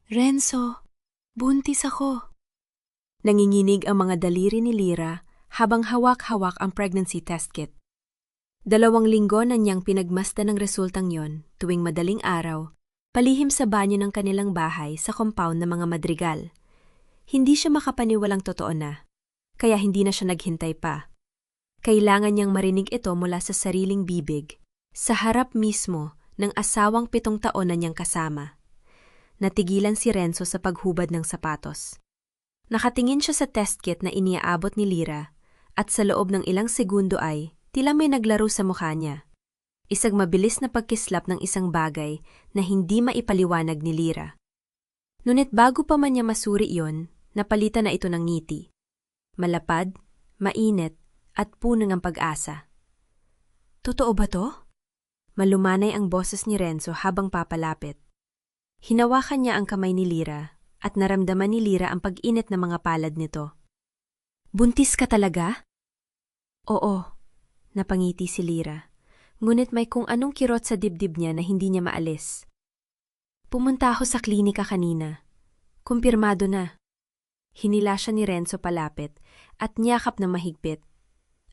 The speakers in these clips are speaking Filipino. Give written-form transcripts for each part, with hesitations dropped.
Renzo, buntis ako. Nanginginig ang mga daliri ni Lyra habang hawak-hawak ang pregnancy test kit. 2 linggo na niyang pinagmasdan ng resultang yon tuwing madaling araw, palihim sa banyo ng kanilang bahay sa compound ng mga Madrigal. Hindi siya makapaniwalang totoo na, kaya hindi na siya naghintay pa. Kailangan niyang marinig ito mula sa sariling bibig, sa harap mismo ng asawang 7 taon na niyang kasama. Natigilan si Renzo sa paghubad ng sapatos. Nakatingin siya sa test kit na iniaabot ni Lyra at sa loob ng ilang segundo ay tila may naglaro sa mukha niya. Isang mabilis na pagkislap ng isang bagay na hindi maipaliwanag ni Lyra. Ngunit bago pa man niya masuri iyon, napalitan na ito ng ngiti. Malapad, mainit, at puno ng pag-asa. Totoo ba to? Malumanay ang boses ni Renzo habang papalapit. Hinawakan niya ang kamay ni Lyra at naramdaman ni Lyra ang pag-init ng mga palad nito. Buntis ka talaga? Oo, napangiti si Lyra. Ngunit may kung anong kirot sa dibdib niya na hindi niya maalis. Pumunta ako sa klinika kanina. Kumpirmado na. Hinila siya ni Renzo palapit at niyakap na mahigpit.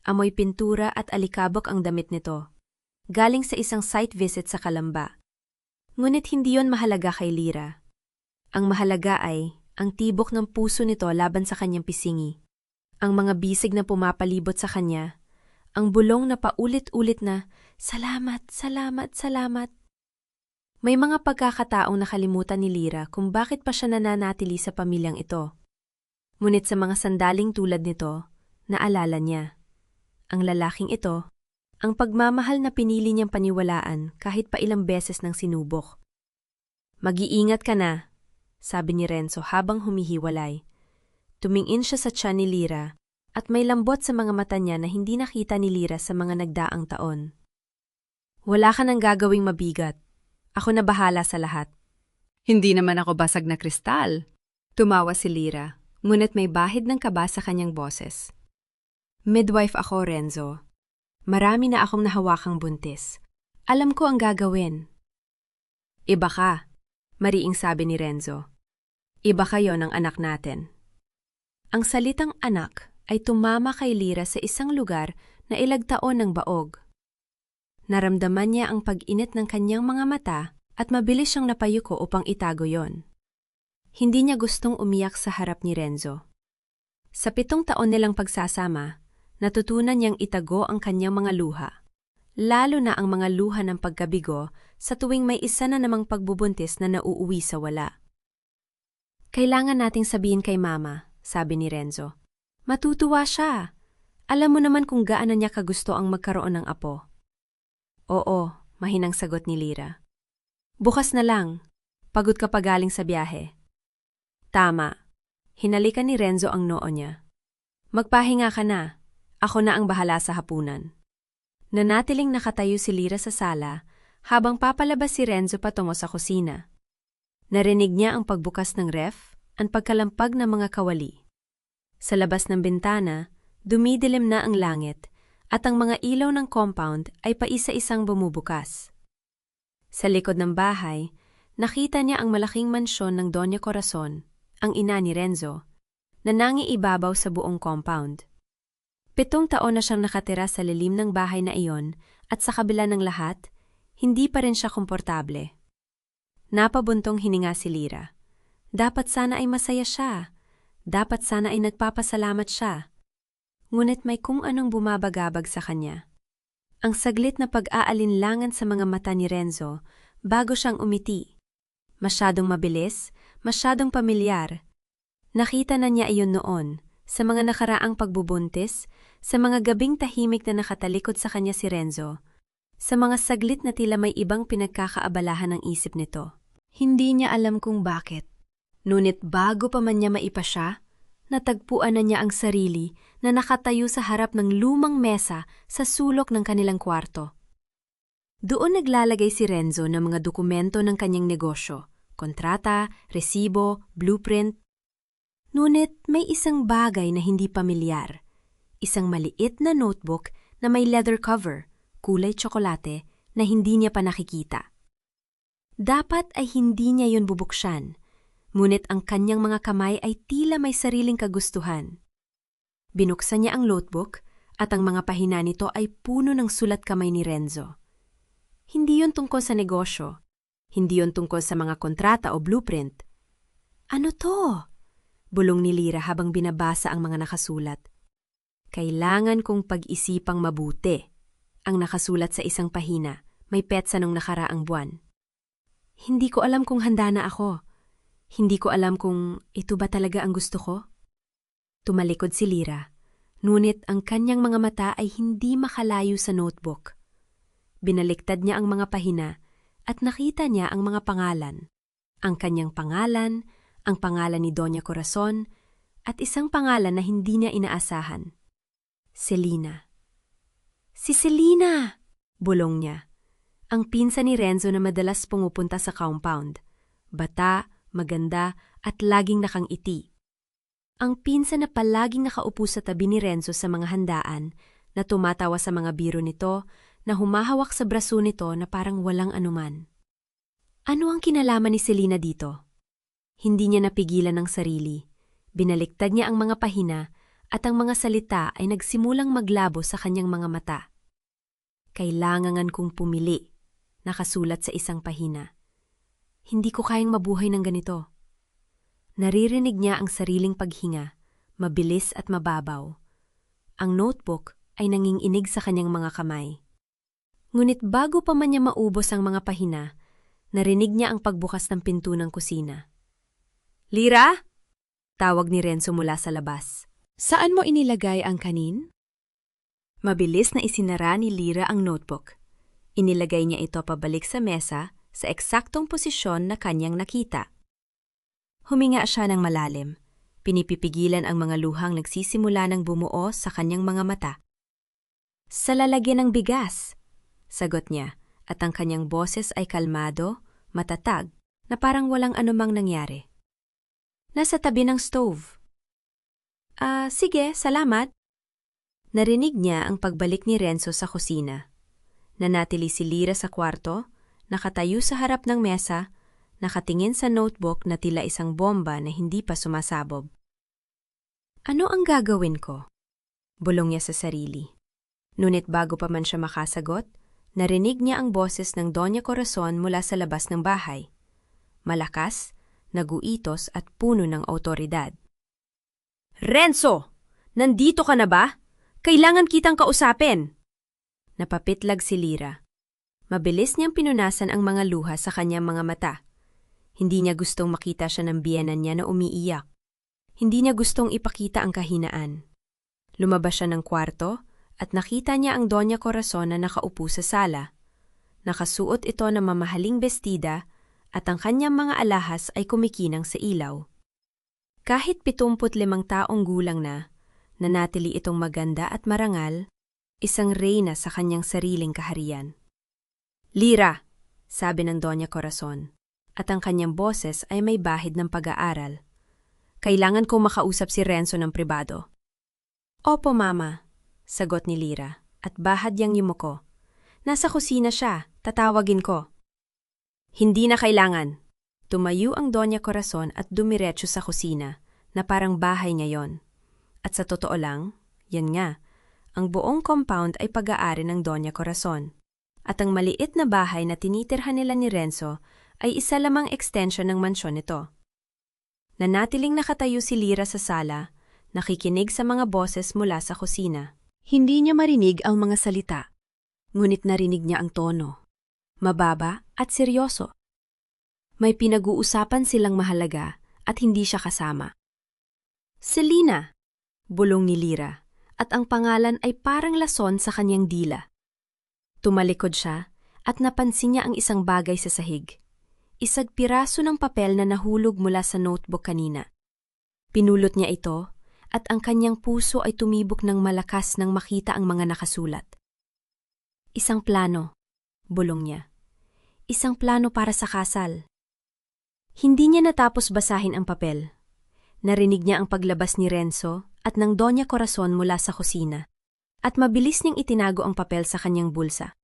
Amoy pintura at alikabok ang damit nito. Galing sa isang site visit sa Calamba. Ngunit hindi yon mahalaga kay Lyra. Ang mahalaga ay ang tibok ng puso nito laban sa kanyang pisingi. Ang mga bisig na pumapalibot sa kanya. Ang bulong na paulit-ulit na, "Salamat, salamat, salamat." May mga pagkakataong nakalimutan ni Lyra kung bakit pa siya nananatili sa pamilyang ito. Ngunit sa mga sandaling tulad nito, naalala niya. Ang lalaking ito, ang pagmamahal na pinili niyang paniwalaan kahit pa ilang beses nang sinubok. Mag-iingat ka na, sabi ni Renzo habang humihiwalay. Tumingin siya sa tiyan ni Lyra at may lambot sa mga mata niya na hindi nakita ni Lyra sa mga nagdaang taon. Wala ka nang gagawing mabigat. Ako na bahala sa lahat. Hindi naman ako basag na kristal. Tumawa si Lyra, ngunit may bahid ng kaba sa kanyang boses. Midwife ako, Renzo. Marami na akong nahawakang buntis. Alam ko ang gagawin. Iba ka, mariing sabi ni Renzo. Iba kayo ng anak natin. Ang salitang anak ay tumama kay Lyra sa isang lugar na ilagtaon ng baog. Naramdaman niya ang pag-init ng kanyang mga mata at mabilis siyang napayuko upang itago yon. Hindi niya gustong umiyak sa harap ni Renzo. Sa 7 taon nilang pagsasama, natutunan niyang itago ang kanyang mga luha, lalo na ang mga luha ng pagkabigo sa tuwing may isa na namang pagbubuntis na nauuwi sa wala. Kailangan nating sabihin kay Mama, sabi ni Renzo. Matutuwa siya. Alam mo naman kung gaano niya kagusto ang magkaroon ng apo. Oo, mahinang sagot ni Lyra. Bukas na lang. Pagod ka pa galing sa biyahe. Tama. Hinalikan ni Renzo ang noo niya. Magpahinga ka na. Ako na ang bahala sa hapunan. Nanatiling nakatayo si Lyra sa sala habang papalabas si Renzo patungo sa kusina. Narinig niya ang pagbukas ng ref, ang pagkalampag ng mga kawali. Sa labas ng bintana, dumidilim na ang langit at ang mga ilaw ng compound ay paisa-isang bumubukas. Sa likod ng bahay, nakita niya ang malaking mansyon ng Doña Corazon, ang ina ni Renzo, na nangiibabaw sa buong compound. 7 taon na siyang nakatira sa lilim ng bahay na iyon at sa kabila ng lahat, hindi pa rin siya komportable. Napabuntong hininga si Lyra. Dapat sana ay masaya siya. Dapat sana ay nagpapasalamat siya. Ngunit may kung anong bumabagabag sa kanya. Ang saglit na pag-aalinlangan sa mga mata ni Renzo bago siyang umiti. Masyadong mabilis, masyadong pamilyar. Nakita na niya iyon noon, sa mga nakaraang pagbubuntis, sa mga gabing tahimik na nakatalikod sa kanya si Renzo, sa mga saglit na tila may ibang pinagkakaabalahan ng isip nito. Hindi niya alam kung bakit. Ngunit bago pa man niya maipasya, natagpuan na niya ang sarili na nakatayo sa harap ng lumang mesa sa sulok ng kanilang kwarto. Doon naglalagay si Renzo ng mga dokumento ng kanyang negosyo, kontrata, resibo, blueprint. Ngunit may isang bagay na hindi pamilyar. Isang maliit na notebook na may leather cover, kulay tsokolate, na hindi niya pa nakikita. Dapat ay hindi niya yun bubuksan. Ngunit ang kanyang mga kamay ay tila may sariling kagustuhan. Binuksan niya ang notebook at ang mga pahina nito ay puno ng sulat kamay ni Renzo. Hindi yon tungkol sa negosyo. Hindi yon tungkol sa mga kontrata o blueprint. Ano to? Bulong ni Lira habang binabasa ang mga nakasulat. Kailangan kong pag-isipang mabuti. Ang nakasulat sa isang pahina, may petsa nung nakaraang buwan. Hindi ko alam kung handa na ako. Hindi ko alam kung ito ba talaga ang gusto ko. Tumalikod si Lira, ngunit ang kanyang mga mata ay hindi makalayo sa notebook. Binaliktad niya ang mga pahina at nakita niya ang mga pangalan. Ang kanyang pangalan, ang pangalan ni Doña Corazon, at isang pangalan na hindi niya inaasahan. Selena. Si Selena! Bulong niya. Ang pinsan ni Renzo na madalas pumupunta sa compound. Bata, maganda, at laging nakangiti. Ang pinsan na palaging nakaupo sa tabi ni Renzo sa mga handaan, na tumatawa sa mga biro nito, na humahawak sa braso nito na parang walang anuman. Ano ang kinalaman ni Selena dito? Hindi niya napigilan ang sarili. Binaliktad niya ang mga pahina at ang mga salita ay nagsimulang maglabo sa kanyang mga mata. Kailangan kong pumili, nakasulat sa isang pahina. Hindi ko kayang mabuhay ng ganito. Naririnig niya ang sariling paghinga, mabilis at mababaw. Ang notebook ay nanginginig sa kanyang mga kamay. Ngunit bago pa man niya maubos ang mga pahina, narinig niya ang pagbukas ng pinto ng kusina. Lira? Tawag ni Renzo mula sa labas. Saan mo inilagay ang kanin? Mabilis na isinara ni Lira ang notebook. Inilagay niya ito pabalik sa mesa sa eksaktong posisyon na kanyang nakita. Huminga siya ng malalim. Pinipipigilan ang mga luhang nagsisimula ng bumuo sa kanyang mga mata. Sa lalagyan ng bigas, sagot niya, at ang kanyang boses ay kalmado, matatag, na parang walang anumang nangyari. Nasa tabi ng stove. Sige, salamat. Narinig niya ang pagbalik ni Renzo sa kusina. Nanatili si Lira sa kwarto, nakatayo sa harap ng mesa, nakatingin sa notebook na tila isang bomba na hindi pa sumasabog. Ano ang gagawin ko? Bulong niya sa sarili. Ngunit bago pa man siya makasagot, narinig niya ang boses ng Doña Corazon mula sa labas ng bahay. Malakas, naguitos at puno ng awtoridad. Renzo! Nandito ka na ba? Kailangan kitang kausapin! Napapitlag si Lira. Mabilis niyang pinunasan ang mga luha sa kanyang mga mata. Hindi niya gustong makita siya ng biyenan niya na umiiyak. Hindi niya gustong ipakita ang kahinaan. Lumabas siya ng kwarto at nakita niya ang Doña Corazon na nakaupo sa sala. Nakasuot ito ng mamahaling bestida at ang kanyang mga alahas ay kumikinang sa ilaw. Kahit 75 taong gulang na, nanatili itong maganda at marangal, isang reyna sa kanyang sariling kaharian. Lira, sabi ng Doña Corazon, at ang kanyang boses ay may bahid ng pag-aaral. Kailangan kong makausap si Renzo ng pribado. Opo, Mama, sagot ni Lira, at bahad yang yumuko. Nasa kusina siya, tatawagin ko. Hindi na kailangan. Tumayo ang Doña Corazon at dumiretso sa kusina, na parang bahay niya yon. At sa totoo lang, yan nga, ang buong compound ay pag-aari ng Doña Corazon. At ang maliit na bahay na tinitirhan nila ni Renzo ay isa lamang extension ng mansyon nito. Nanatiling nakatayo si Lira sa sala, nakikinig sa mga boses mula sa kusina. Hindi niya marinig ang mga salita, ngunit narinig niya ang tono. Mababa at seryoso. May pinag-uusapan silang mahalaga at hindi siya kasama. Selena, bulong ni Lira, at ang pangalan ay parang lason sa kanyang dila. Tumalikod siya at napansin niya ang isang bagay sa sahig. Isang piraso ng papel na nahulog mula sa notebook kanina. Pinulot niya ito at ang kanyang puso ay tumibok ng malakas nang makita ang mga nakasulat. Isang plano, bulong niya. Isang plano para sa kasal. Hindi niya natapos basahin ang papel. Narinig niya ang paglabas ni Renzo at ng Doña Corazon mula sa kusina at mabilis niyang itinago ang papel sa kanyang bulsa.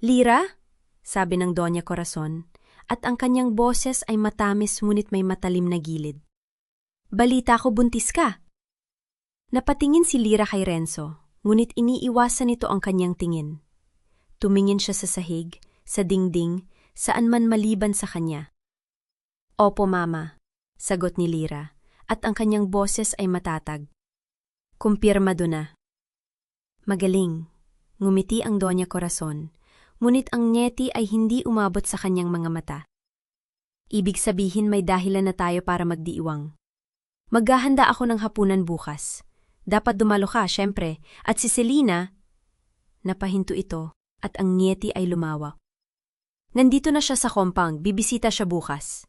Lira, sabi ng Doña Corazon, at ang kanyang boses ay matamis ngunit may matalim na gilid. Balita ko buntis ka. Napatingin si Lyra kay Renzo, ngunit iniiwasan nito ang kanyang tingin. Tumingin siya sa sahig, sa dingding, saan man maliban sa kanya. Opo, Mama, sagot ni Lyra, at ang kanyang boses ay matatag. Kumpirmado na. Magaling, ngumiti ang Doña Corazon, ngunit ang ngeti ay hindi umabot sa kanyang mga mata. Ibig sabihin may dahilan na tayo para magdiiwang. Maghahanda ako ng hapunan bukas. Dapat dumalo ka, syempre, at si Selena, napahinto ito at ang ngeti ay lumawak. Nandito na siya sa compound, bibisita siya bukas.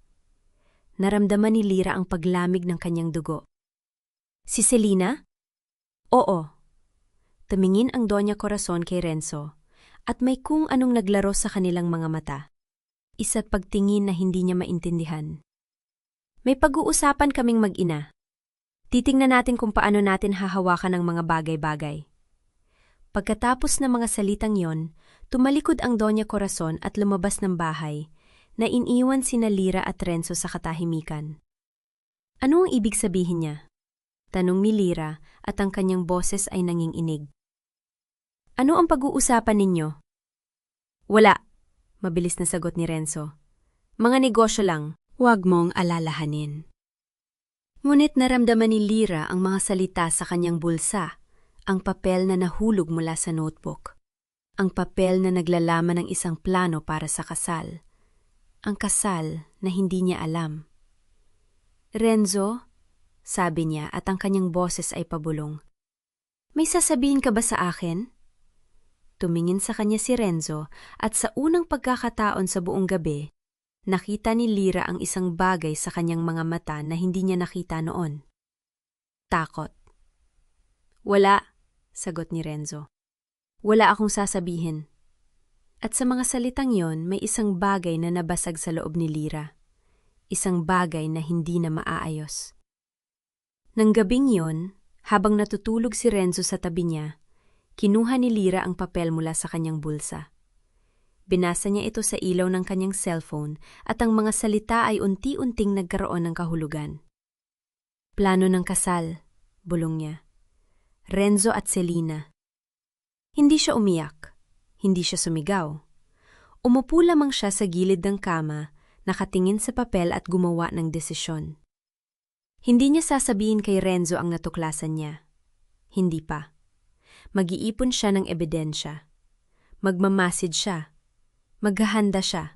Naramdaman ni Lyra ang paglamig ng kanyang dugo. Si Selena? Oo. Tumingin ang Doña Corazon kay Renzo at may kung anong naglaro sa kanilang mga mata. Isa't pagtingin na hindi niya maintindihan. May pag-uusapan kaming mag-ina. Titingnan natin kung paano natin hahawakan ang mga bagay-bagay. Pagkatapos ng mga salitang yon, tumalikod ang Doña Corazon at lumabas ng bahay na iniwan sina Lyra at Renzo sa katahimikan. Ano ang ibig sabihin niya? Tanong ni Lyra at ang kanyang boses ay nanginginig. Ano ang pag-uusapan ninyo? Wala, mabilis na sagot ni Renzo. Mga negosyo lang, huwag mong alalahanin. Ngunit naramdaman ni Lyra ang mga salita sa kanyang bulsa, ang papel na nahulog mula sa notebook. Ang papel na naglalaman ng isang plano para sa kasal. Ang kasal na hindi niya alam. Renzo, sabi niya at ang kanyang boses ay pabulong. May sasabihin ka ba sa akin? Tumingin sa kanya si Renzo at sa unang pagkakataon sa buong gabi, nakita ni Lyra ang isang bagay sa kanyang mga mata na hindi niya nakita noon. Takot. Wala, sagot ni Renzo. Wala akong sasabihin. At sa mga salitang yon, may isang bagay na nabasag sa loob ni Lyra. Isang bagay na hindi na maaayos. Nang gabing yon, habang natutulog si Renzo sa tabi niya, kinuha ni Lyra ang papel mula sa kanyang bulsa. Binasa niya ito sa ilaw ng kanyang cellphone at ang mga salita ay unti-unting nagkaroon ng kahulugan. Plano ng kasal, bulong niya. Renzo at Selena. Hindi siya umiyak. Hindi siya sumigaw. Umupo lamang siya sa gilid ng kama, nakatingin sa papel at gumawa ng desisyon. Hindi niya sasabihin kay Renzo ang natuklasan niya. Hindi pa. Mag-iipon siya ng ebidensya. Magmamasid siya. Maghahanda siya.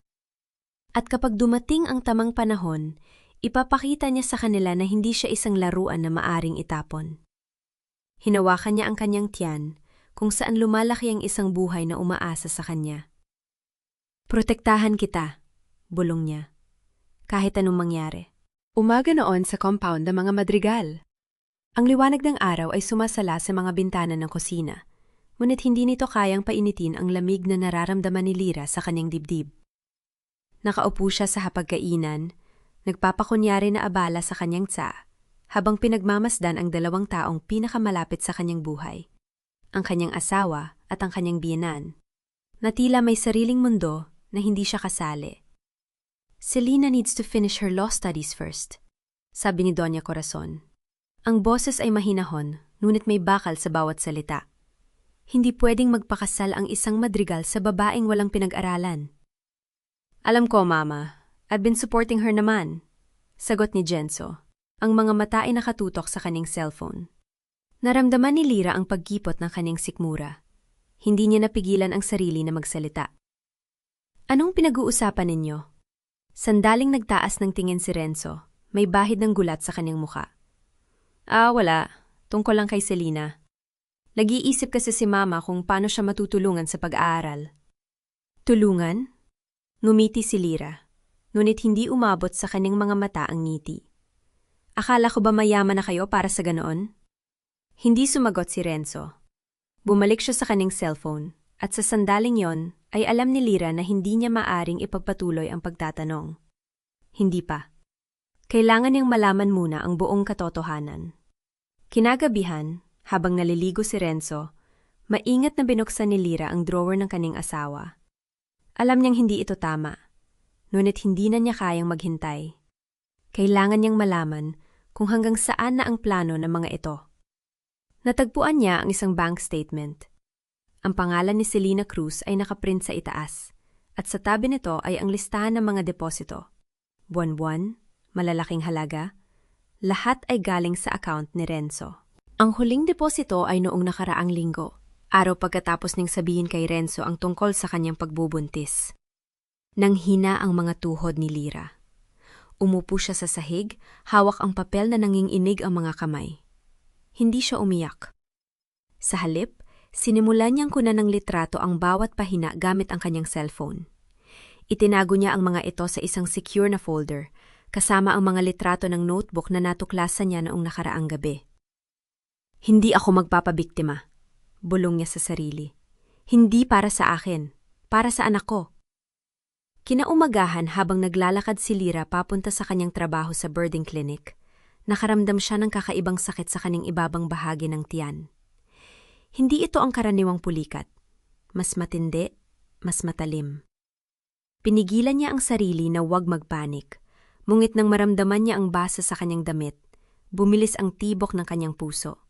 At kapag dumating ang tamang panahon, ipapakita niya sa kanila na hindi siya isang laruan na maaring itapon. Hinawakan niya ang kanyang tiyan, kung saan lumalaki ang isang buhay na umaasa sa kanya. Protektahan kita, bulong niya. Kahit anong mangyari. Umaga noon sa compound ng mga madrigal. Ang liwanag ng araw ay sumasala sa mga bintana ng kusina, ngunit hindi nito kayang painitin ang lamig na nararamdaman ni Lyra sa kanyang dibdib. Nakaupo siya sa hapagkainan, nagpapakunyari na abala sa kanyang tsa, habang pinagmamasdan ang dalawang taong pinakamalapit sa kanyang buhay. Ang kanyang asawa at ang kanyang biyenan, na tila may sariling mundo na hindi siya kasali. Selena needs to finish her law studies first, sabi ni Doña Corazon. Ang boses ay mahinahon, ngunit may bakal sa bawat salita. Hindi pwedeng magpakasal ang isang madrigal sa babaeng walang pinag-aralan. Alam ko, Mama. I've been supporting her naman, sagot ni Genzo. Ang mga mata ay nakatutok sa kanyang cellphone. Naramdaman ni Lyra ang pagkipot ng kanyang sikmura. Hindi niya napigilan ang sarili na magsalita. Anong pinag-uusapan ninyo? Sandaling nagtaas ng tingin si Renzo. May bahid ng gulat sa kanyang muka. Wala. Tungkol lang kay Selena. Nag-iisip kasi si Mama kung paano siya matutulungan sa pag-aaral. Tulungan? Ngumiti si Lyra, ngunit hindi umabot sa kanyang mga mata ang ngiti. Akala ko ba mayaman na kayo para sa ganoon? Hindi sumagot si Renzo. Bumalik siya sa kanyang cellphone, at sa sandaling yon ay alam ni Lyra na hindi niya maaring ipagpatuloy ang pagtatanong. Hindi pa. Kailangan niyang malaman muna ang buong katotohanan. Kinagabihan, habang naliligo si Renzo, maingat na binuksan ni Lyra ang drawer ng kanyang asawa. Alam niyang hindi ito tama. ngunit hindi na niya kayang maghintay. Kailangan niyang malaman kung hanggang saan na ang plano ng mga ito. Natagpuan niya ang isang bank statement. Ang pangalan ni Selena Cruz ay nakaprint sa itaas, at sa tabi nito ay ang listahan ng mga deposito. Buwan-buwan, malalaking halaga, lahat ay galing sa account ni Renzo. Ang huling deposito ay noong nakaraang linggo, araw pagkatapos ning sabihin kay Renzo ang tungkol sa kanyang pagbubuntis. Nanghina ang mga tuhod ni Lyra. Umupo siya sa sahig, hawak ang papel na nanginginig ang mga kamay. Hindi siya umiyak. Sa halip, sinimulan niyang kunan ng litrato ang bawat pahina gamit ang kanyang cellphone. Itinago niya ang mga ito sa isang secure na folder, kasama ang mga litrato ng notebook na natuklasan niya noong nakaraang gabi. Hindi ako magpapabiktima, bulong niya sa sarili. Hindi para sa akin, para sa anak ko. Kinaumagahan habang naglalakad si Lyra papunta sa kanyang trabaho sa birthing clinic, nakaramdam siya ng kakaibang sakit sa kanyang ibabang bahagi ng tiyan. Hindi ito ang karaniwang pulikat. Mas matindi, mas matalim. Pinigilan niya ang sarili na huwag magpanik. Ngunit nang maramdaman niya ang basa sa kanyang damit, bumilis ang tibok ng kanyang puso.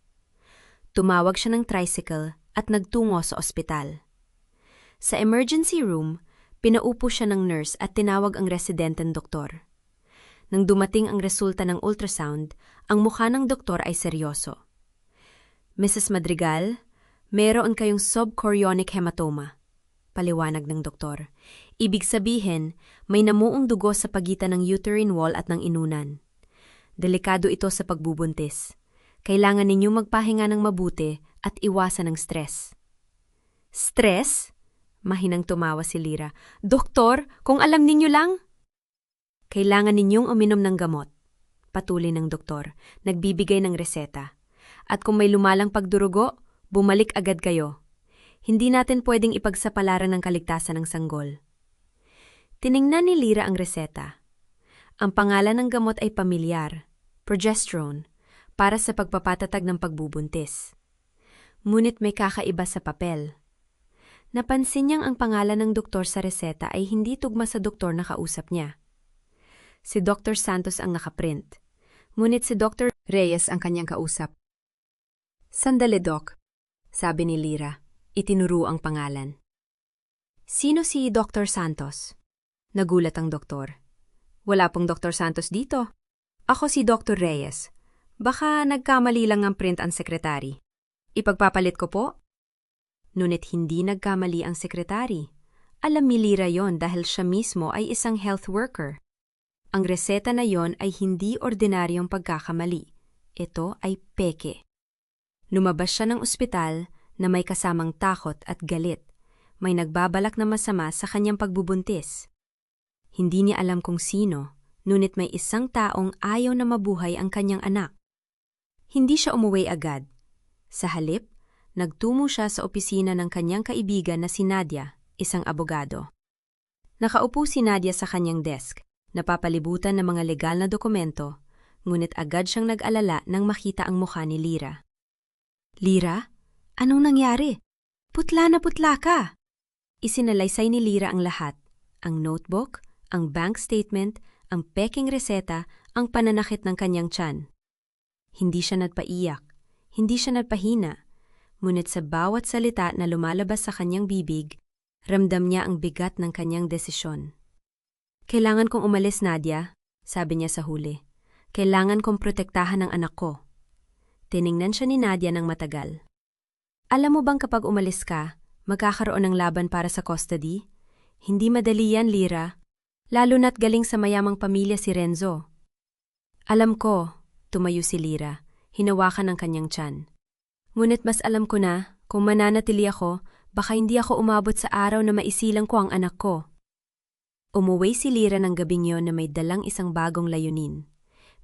Tumawag siya ng tricycle at nagtungo sa ospital. Sa emergency room, pinaupo siya ng nurse at tinawag ang residenteng doktor. Nang dumating ang resulta ng ultrasound, ang mukha ng doktor ay seryoso. Mrs. Madrigal, meron kayong subchorionic hematoma, paliwanag ng doktor. Ibig sabihin, may namuong dugo sa pagitan ng uterine wall at ng inunan. Delikado ito sa pagbubuntis. Kailangan ninyong magpahinga ng mabuti at iwasan ng stress. Stress? Mahinang tumawa si Lyra. Doktor, kung alam ninyo lang. Kailangan ninyong uminom ng gamot, patuloy ng doktor, nagbibigay ng reseta. At kung may lumalang pagdurugo, bumalik agad kayo. Hindi natin pwedeng ipagsapalaran ng kaligtasan ng sanggol. Tiningnan ni Lyra ang reseta. Ang pangalan ng gamot ay pamilyar, progesterone, para sa pagpapatatag ng pagbubuntis. Ngunit may kakaiba sa papel. Napansin niyang ang pangalan ng doktor sa reseta ay hindi tugma sa doktor na kausap niya. Si Dr. Santos ang nakaprint, ngunit si Dr. Reyes ang kanyang kausap. Sandali, Doc, sabi ni Lyra. Itinuro ang pangalan. Sino si Dr. Santos? Nagulat ang doktor. Wala pong Dr. Santos dito. Ako si Dr. Reyes. Baka nagkamali lang ang print ang sekretary. Ipagpapalit ko po? Ngunit hindi nagkamali ang sekretary. Alam ni Lyra yon dahil siya mismo ay isang health worker. Ang reseta na yon ay hindi ordinaryong pagkakamali. Ito ay peke. Lumabas siya ng ospital na may kasamang takot at galit. May nagbabalak na masama sa kanyang pagbubuntis. Hindi niya alam kung sino, ngunit may isang taong ayaw na mabuhay ang kanyang anak. Hindi siya umuwi agad. Sa halip, nagtungo siya sa opisina ng kanyang kaibigan na si Nadia, isang abogado. Nakaupo si Nadia sa kanyang desk, napapalibutan ng mga legal na dokumento, ngunit agad siyang nag-alala nang makita ang mukha ni Lyra. Lyra? Anong nangyari? Putla na putla ka! Isinalaysay ni Lyra ang lahat. Ang notebook, ang bank statement, ang peking reseta, ang pananakit ng kanyang tiyan. Hindi siya nagpaiyak, hindi siya nagpahina. Ngunit sa bawat salita na lumalabas sa kanyang bibig, ramdam niya ang bigat ng kanyang desisyon. Kailangan kong umalis, Nadia, sabi niya sa huli. Kailangan kong protektahan ang anak ko. Tiningnan siya ni Nadia ng matagal. Alam mo bang kapag umalis ka, magkakaroon ng laban para sa custody? Hindi madali yan, Lyra. Lalo na't galing sa mayamang pamilya si Renzo. Alam ko, tumayo si Lyra, hinawakan ang kanyang tiyan. Ngunit mas alam ko na, kung mananatili ako, baka hindi ako umabot sa araw na maisilang ko ang anak ko. Umuwi si Lyra ng gabing yon na may dalang isang bagong layunin.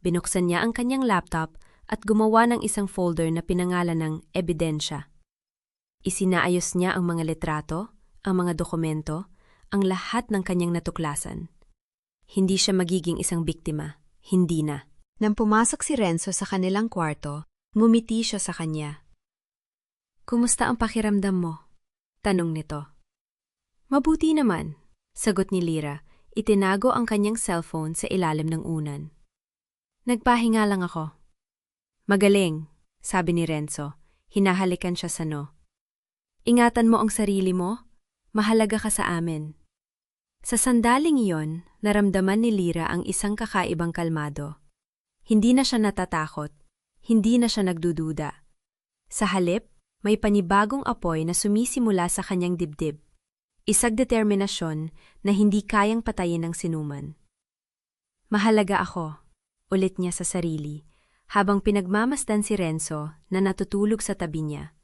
Binuksan niya ang kanyang laptop at gumawa ng isang folder na pinangalan ng ebidensya. Isinaayos niya ang mga litrato, ang mga dokumento, ang lahat ng kanyang natuklasan. Hindi siya magiging isang biktima, hindi na. Nang pumasok si Renzo sa kanilang kwarto, ngumiti siya sa kanya. Kumusta ang pakiramdam mo? Tanong nito. Mabuti naman, sagot ni Lyra. itinago ang kanyang cellphone sa ilalim ng unan. Nagpahinga lang ako. Magaling, sabi ni Renzo. Hinahalikan siya sa no. Ingatan mo ang sarili mo. Mahalaga ka sa amin. Sa sandaling iyon, naramdaman ni Lyra ang isang kakaibang kalmado. Hindi na siya natatakot. Hindi na siya nagdududa. Sa halip, may panibagong apoy na sumisimula sa kanyang dibdib. Isang determinasyon na hindi kayang patayin ng sinuman. Mahalaga ako, ulit niya sa sarili, habang pinagmamasdan si Renzo na natutulog sa tabi niya.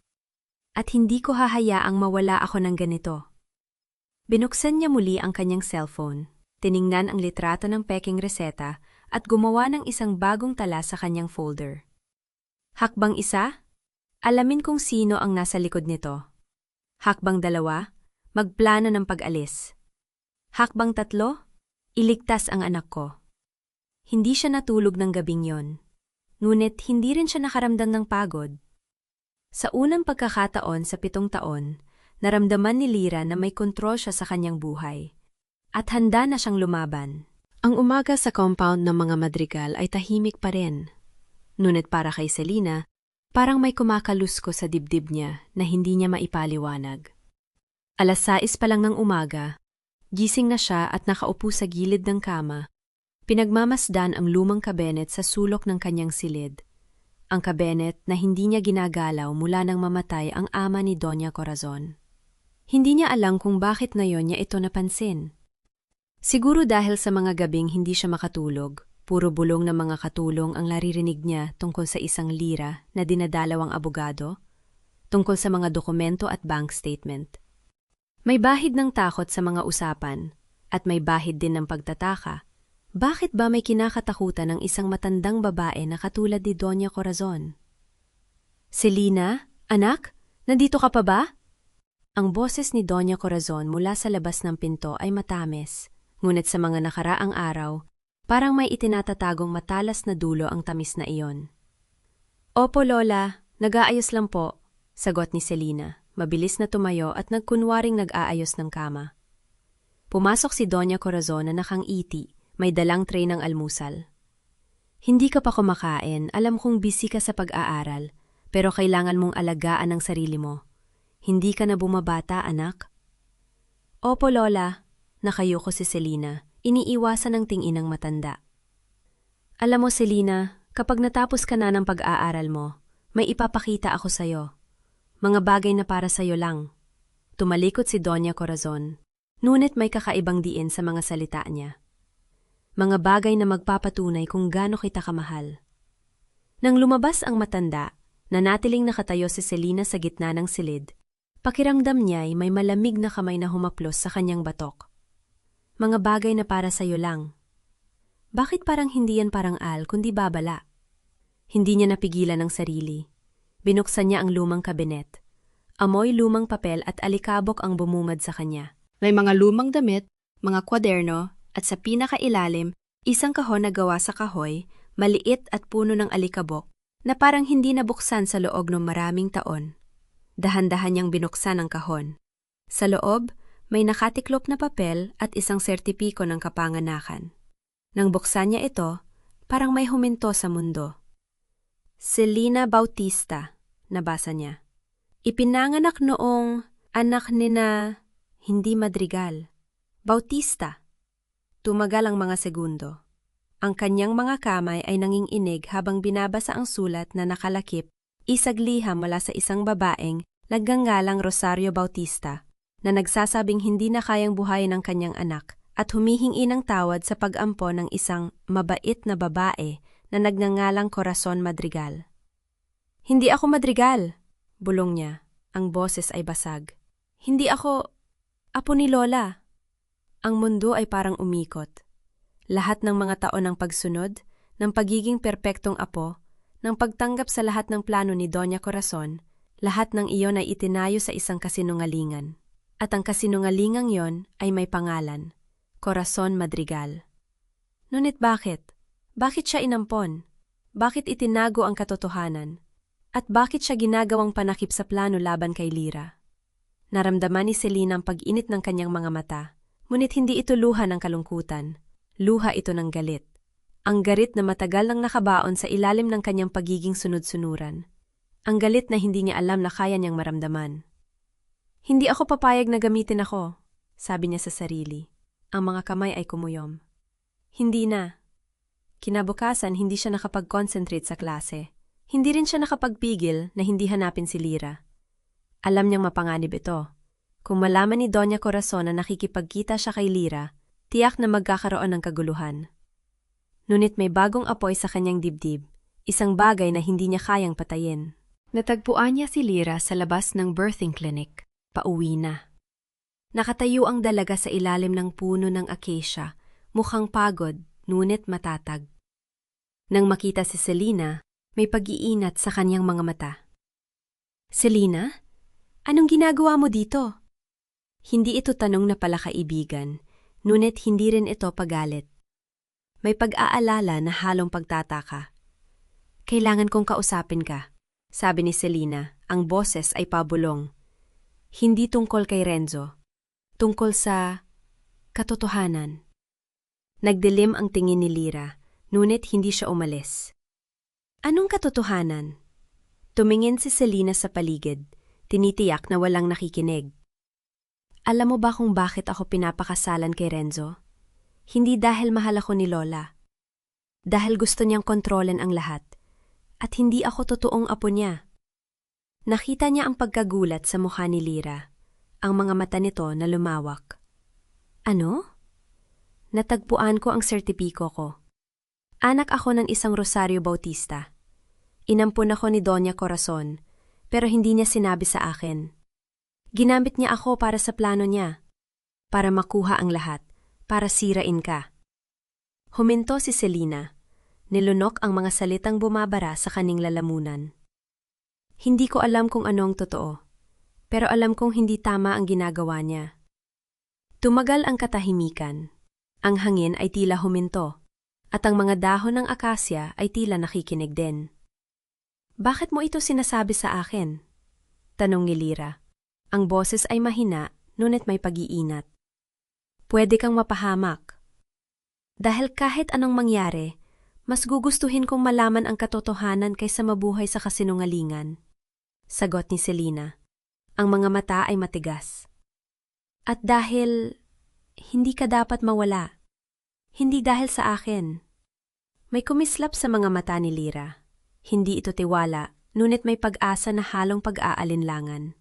At hindi ko hahayaang mawala ako ng ganito. Binuksan niya muli ang kanyang cellphone, tiningnan ang litrato ng peking reseta at gumawa ng isang bagong tala sa kanyang folder. Hakbang 1, alamin kung sino ang nasa likod nito. Hakbang 2, magplano ng pag-alis. Hakbang 3, iligtas ang anak ko. Hindi siya natulog ng gabing yon. Ngunit hindi rin siya nakaramdam ng pagod. Sa unang pagkakataon sa 7 taon, naramdaman ni Lyra na may kontrol siya sa kanyang buhay. At handa na siyang lumaban. Ang umaga sa compound ng mga Madrigal ay tahimik pa rin. Ngunit para kay Selena, parang may kumakalusko sa dibdib niya na hindi niya maipaliwanag. 6:00 pa lang ng umaga, gising na siya at nakaupo sa gilid ng kama. Pinagmamasdan ang lumang kabinet sa sulok ng kanyang silid. Ang kabinet na hindi niya ginagalaw mula nang mamatay ang ama ni Doña Corazon. Hindi niya alam kung bakit ngayon niya ito napansin. Siguro dahil sa mga gabing hindi siya makatulog, puro bulong ng mga katulong ang naririnig niya tungkol sa isang lira na dinadalawang abogado, tungkol sa mga dokumento at bank statement. May bahid ng takot sa mga usapan, at may bahid din ng pagtataka. Bakit ba may kinakatakutan ng isang matandang babae na katulad ni Doña Corazon? Selena, anak, nandito ka pa ba? Ang boses ni Doña Corazon mula sa labas ng pinto ay matamis, ngunit sa mga nakaraang araw, parang may itinatatagong matalas na dulo ang tamis na iyon. Opo, Lola, nag-aayos lang po, sagot ni Selena. Mabilis na tumayo at nagkunwaring nag-aayos ng kama. Pumasok si Doña Corazon na nakangiti, may dalang tray ng almusal. Hindi ka pa kumakain, alam kong busy ka sa pag-aaral, pero kailangan mong alagaan ang sarili mo. Hindi ka na bumabata, anak? Opo, Lola, nakayuko si Selena, iniiwasan ng tingin ng matanda. Alam mo, Selena, kapag natapos ka na ng pag-aaral mo, may ipapakita ako sa'yo. Mga bagay na para sa'yo lang. Tumalikod si Doña Corazon, ngunit may kakaibang diin sa mga salita niya. Mga bagay na magpapatunay kung gaano kita kamahal. Nang lumabas ang matanda, nanatiling nakatayo si Selena sa gitna ng silid, pakiramdam niya ay may malamig na kamay na humaplos sa kanyang batok. Mga bagay na para sa'yo lang. Bakit parang hindi yan parang al kundi babala? Hindi niya napigilan ang sarili. Binuksan niya ang lumang kabinet. Amoy lumang papel at alikabok ang bumungad sa kanya. May mga lumang damit, mga kwaderno, at sa pinakailalim, isang kahon na gawa sa kahoy, maliit at puno ng alikabok, na parang hindi nabuksan sa loob ng maraming taon. Dahan-dahan niyang binuksan ang kahon. Sa loob, may nakatiklop na papel at isang sertipiko ng kapanganakan. Nang buksan niya ito, parang may huminto sa mundo. Selena Bautista, nabasa niya. Ipinanganak noong anak ni na hindi Madrigal. Bautista. Tumagal ang mga segundo. Ang kanyang mga kamay ay nanginginig habang binabasa ang sulat na nakalakip, isag liham mula sa isang babaeng nagngangalang Rosario Bautista, na nagsasabing hindi na kayang buhayin ang kanyang anak at humihingi ng tawad sa pag-ampo ng isang mabait na babae na nagngangalang Corazon Madrigal. Hindi ako Madrigal, bulong niya. Ang boses ay basag. Hindi ako apo ni Lola. Ang mundo ay parang umikot. Lahat ng mga taon ng pagsunod, ng pagiging perpektong apo, ng pagtanggap sa lahat ng plano ni Doña Corazon, lahat ng iyon ay itinayo sa isang kasinungalingan. At ang kasinungalingang yon ay may pangalan, Corazon Madrigal. Ngunit bakit? Bakit siya inampon? Bakit itinago ang katotohanan? At bakit siya ginagawang panakip sa plano laban kay Lyra? Naramdaman ni Selena ang pag-init ng kanyang mga mata, Ngunit hindi ito luha ng kalungkutan. Luha ito ng galit. Ang galit na matagal nang nakabaon sa ilalim ng kanyang pagiging sunod-sunuran. Ang galit na hindi niya alam na kaya niyang maramdaman. Hindi ako papayag na gamitin ako, sabi niya sa sarili. Ang mga kamay ay kumuyom. Hindi na. Kinabukasan, hindi siya nakapag-concentrate sa klase. Hindi rin siya nakapagpigil na hindi hanapin si Lira. Alam niyang mapanganib ito. Kung malaman ni Doña Corazon na nakikipagkita siya kay Lira, tiyak na magkakaroon ng kaguluhan. Ngunit may bagong apoy sa kanyang dibdib, isang bagay na hindi niya kayang patayin. Natagpuan niya si Lira sa labas ng birthing clinic. Pauwi na. Nakatayo ang dalaga sa ilalim ng puno ng acacia, mukhang pagod, ngunit matatag. Nang makita si Selina, may pag-iinat sa kanyang mga mata. Selina, anong ginagawa mo dito? Hindi ito tanong na palakaibigan, ngunit hindi rin ito pagalit. May pag-aalala na halong pagtataka. Kailangan kong kausapin ka, sabi ni Selina, ang boses ay pabulong. Hindi tungkol kay Renzo, tungkol sa katotohanan. Nagdilim ang tingin ni Lira, ngunit hindi siya umalis. Anong katotohanan? Tumingin si Selina sa paligid, tinitiyak na walang nakikinig. Alam mo ba kung bakit ako pinapakasalan kay Renzo? Hindi dahil mahal ako ni Lola. Dahil gusto niyang kontrolin ang lahat. At hindi ako totoong apo niya. Nakita niya ang pagkagulat sa mukha ni Lira, ang mga mata nito na lumawak. Ano? Natagpuan ko ang sertipiko ko. Anak ako ng isang Rosario Bautista. Inampun ako ni Doña Corazon, pero hindi niya sinabi sa akin. Ginamit niya ako para sa plano niya, para makuha ang lahat, para sirain ka. Huminto si Selina, nilunok ang mga salitang bumabara sa kaning lalamunan. Hindi ko alam kung ano ang totoo, pero alam kong hindi tama ang ginagawa niya. Tumagal ang katahimikan. Ang hangin ay tila huminto, at ang mga dahon ng akasya ay tila nakikinig din. Bakit mo ito sinasabi sa akin? Tanong ni Lira. Ang boses ay mahina, ngunit may pag-iinat. Pwede kang mapahamak. Dahil kahit anong mangyari, mas gugustuhin kong malaman ang katotohanan kaysa mabuhay sa kasinungalingan. Sagot ni Selina. Ang mga mata ay matigas. At dahil hindi ka dapat mawala. Hindi dahil sa akin. May kumislap sa mga mata ni Lira. Hindi ito tiwala, ngunit may pag-asa na halong pag-aalinlangan.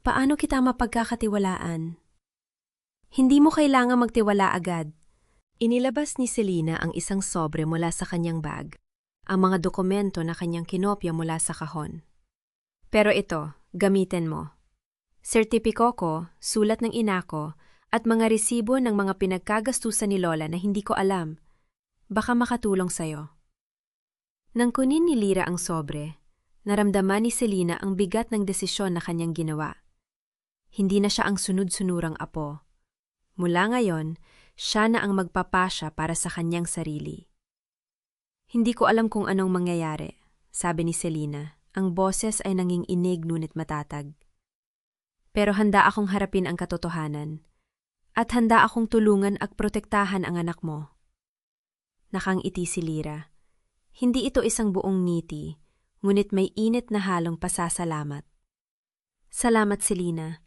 Paano kita mapagkakatiwalaan? Hindi mo kailangang magtiwala agad. Inilabas ni Selina ang isang sobre mula sa kanyang bag, ang mga dokumento na kanyang kinopya mula sa kahon. Pero ito, gamitin mo. Sertipiko ko, sulat ng ina ko, at mga resibo ng mga pinagkagastusan ni Lola na hindi ko alam. Baka makatulong sa'yo. Nang kunin ni Lira ang sobre, naramdaman ni Selina ang bigat ng desisyon na kanyang ginawa. Hindi na siya ang sunod-sunurang apo. Mula ngayon, siya na ang magpapasya para sa kanyang sarili. Hindi ko alam kung anong mangyayari, sabi ni Selina. Ang boses ay nanginginig ngunit matatag. Pero handa akong harapin ang katotohanan. At handa akong tulungan at protektahan ang anak mo. Nakangiti si Lira. Hindi ito isang buong ngiti, ngunit may init na halong pasasalamat. Salamat, Selina.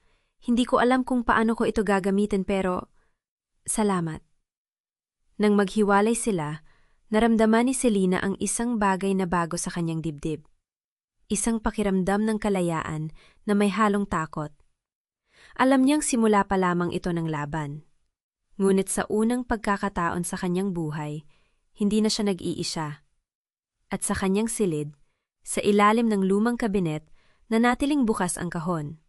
Hindi ko alam kung paano ko ito gagamitin pero salamat. Nang maghiwalay sila, naramdaman ni Selina ang isang bagay na bago sa kanyang dibdib. Isang pakiramdam ng kalayaan na may halong takot. Alam niyang simula pa lamang ito ng laban. Ngunit sa unang pagkakataon sa kanyang buhay, hindi na siya nag-iisa. At sa kanyang silid, sa ilalim ng lumang kabinet, nanatiling bukas ang kahon.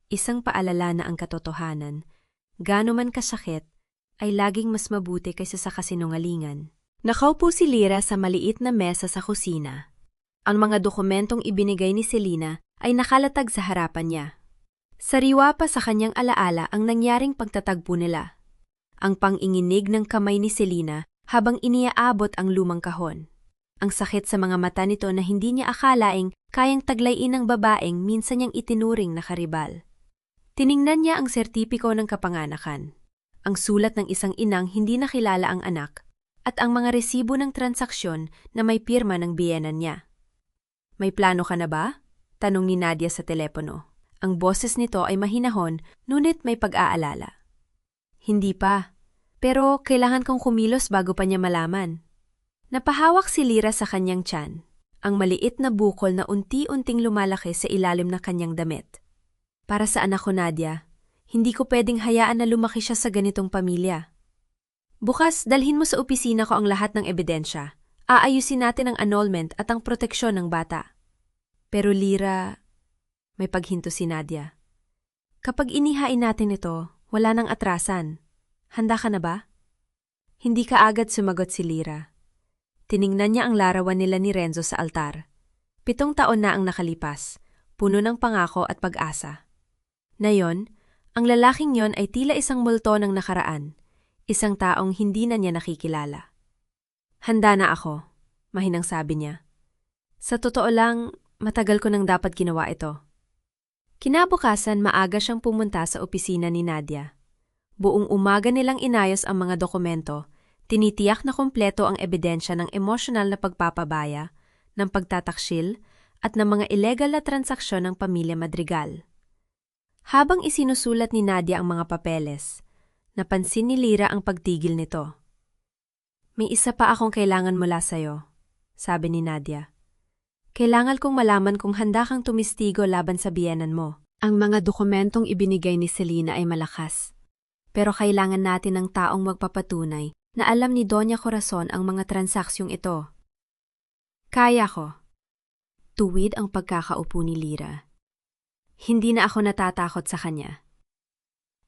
Isang paalala na ang katotohanan, gaano man kasakit, ay laging mas mabuti kaysa sa kasinungalingan. Nakaupo si Lira sa maliit na mesa sa kusina. Ang mga dokumentong ibinigay ni Selina ay nakalatag sa harapan niya. Sariwa pa sa kanyang alaala ang nangyaring pagtatagpo nila. Ang panginginig ng kamay ni Selina habang iniaabot ang lumang kahon. Ang sakit sa mga mata nito na hindi niya akalaing kayang taglayin ng babaeng minsan niyang itinuring na karibal. Tiningnan niya ang sertipiko ng kapanganakan. ang sulat ng isang inang hindi nakilala ang anak, at ang mga resibo ng transaksyon na may pirma ng biyenan niya. "May plano ka na ba?" tanong ni Nadia sa telepono. Ang boses nito ay mahinahon, ngunit may pag-aalala. "Hindi pa, pero kailangan kong kumilos bago pa niya malaman." Napahawak si Lyra sa kanyang tiyan, ang maliit na bukol na unti-unting lumalaki sa ilalim ng kanyang damit. "Para sa anak ko, Nadia, hindi ko pwedeng hayaan na lumaki siya sa ganitong pamilya. Bukas, dalhin mo sa opisina ko ang lahat ng ebidensya. Aayusin natin ang annulment at ang proteksyon ng bata." "Pero Lyra," may paghinto si Nadia. "Kapag inihain natin ito, wala nang atrasan. Handa ka na ba?" Hindi kaagad sumagot si Lyra. Tiningnan niya ang larawan nila ni Renzo sa altar. 7 taon na ang nakalipas, puno ng pangako at pag-asa. Ngayon, ang lalaking yon ay tila isang multo ng nakaraan, isang taong hindi na niya nakikilala. "Handa na ako," mahinang sabi niya. "Sa totoo lang, matagal ko nang dapat ginawa ito." Kinabukasan, maaga siyang pumunta sa opisina ni Nadia. Buong umaga nilang inayos ang mga dokumento, tinitiyak na kumpleto ang ebidensya ng emosyonal na pagpapabaya, ng pagtataksil, at ng mga illegal na transaksyon ng pamilya Madrigal. Habang isinusulat ni Nadia ang mga papeles, napansin ni Lyra ang pagtigil nito. "May isa pa akong kailangan mula sa'yo," sabi ni Nadia. "Kailangan kong malaman kung handa kang tumistigo laban sa biyenan mo." Ang mga dokumentong ibinigay ni Selena ay malakas, pero kailangan natin ng taong magpapatunay na alam ni Doña Corazon ang mga transaksyong ito. "Kaya ko." Tuwid ang pagkakaupo ni Lyra. Hindi na ako natatakot sa kanya.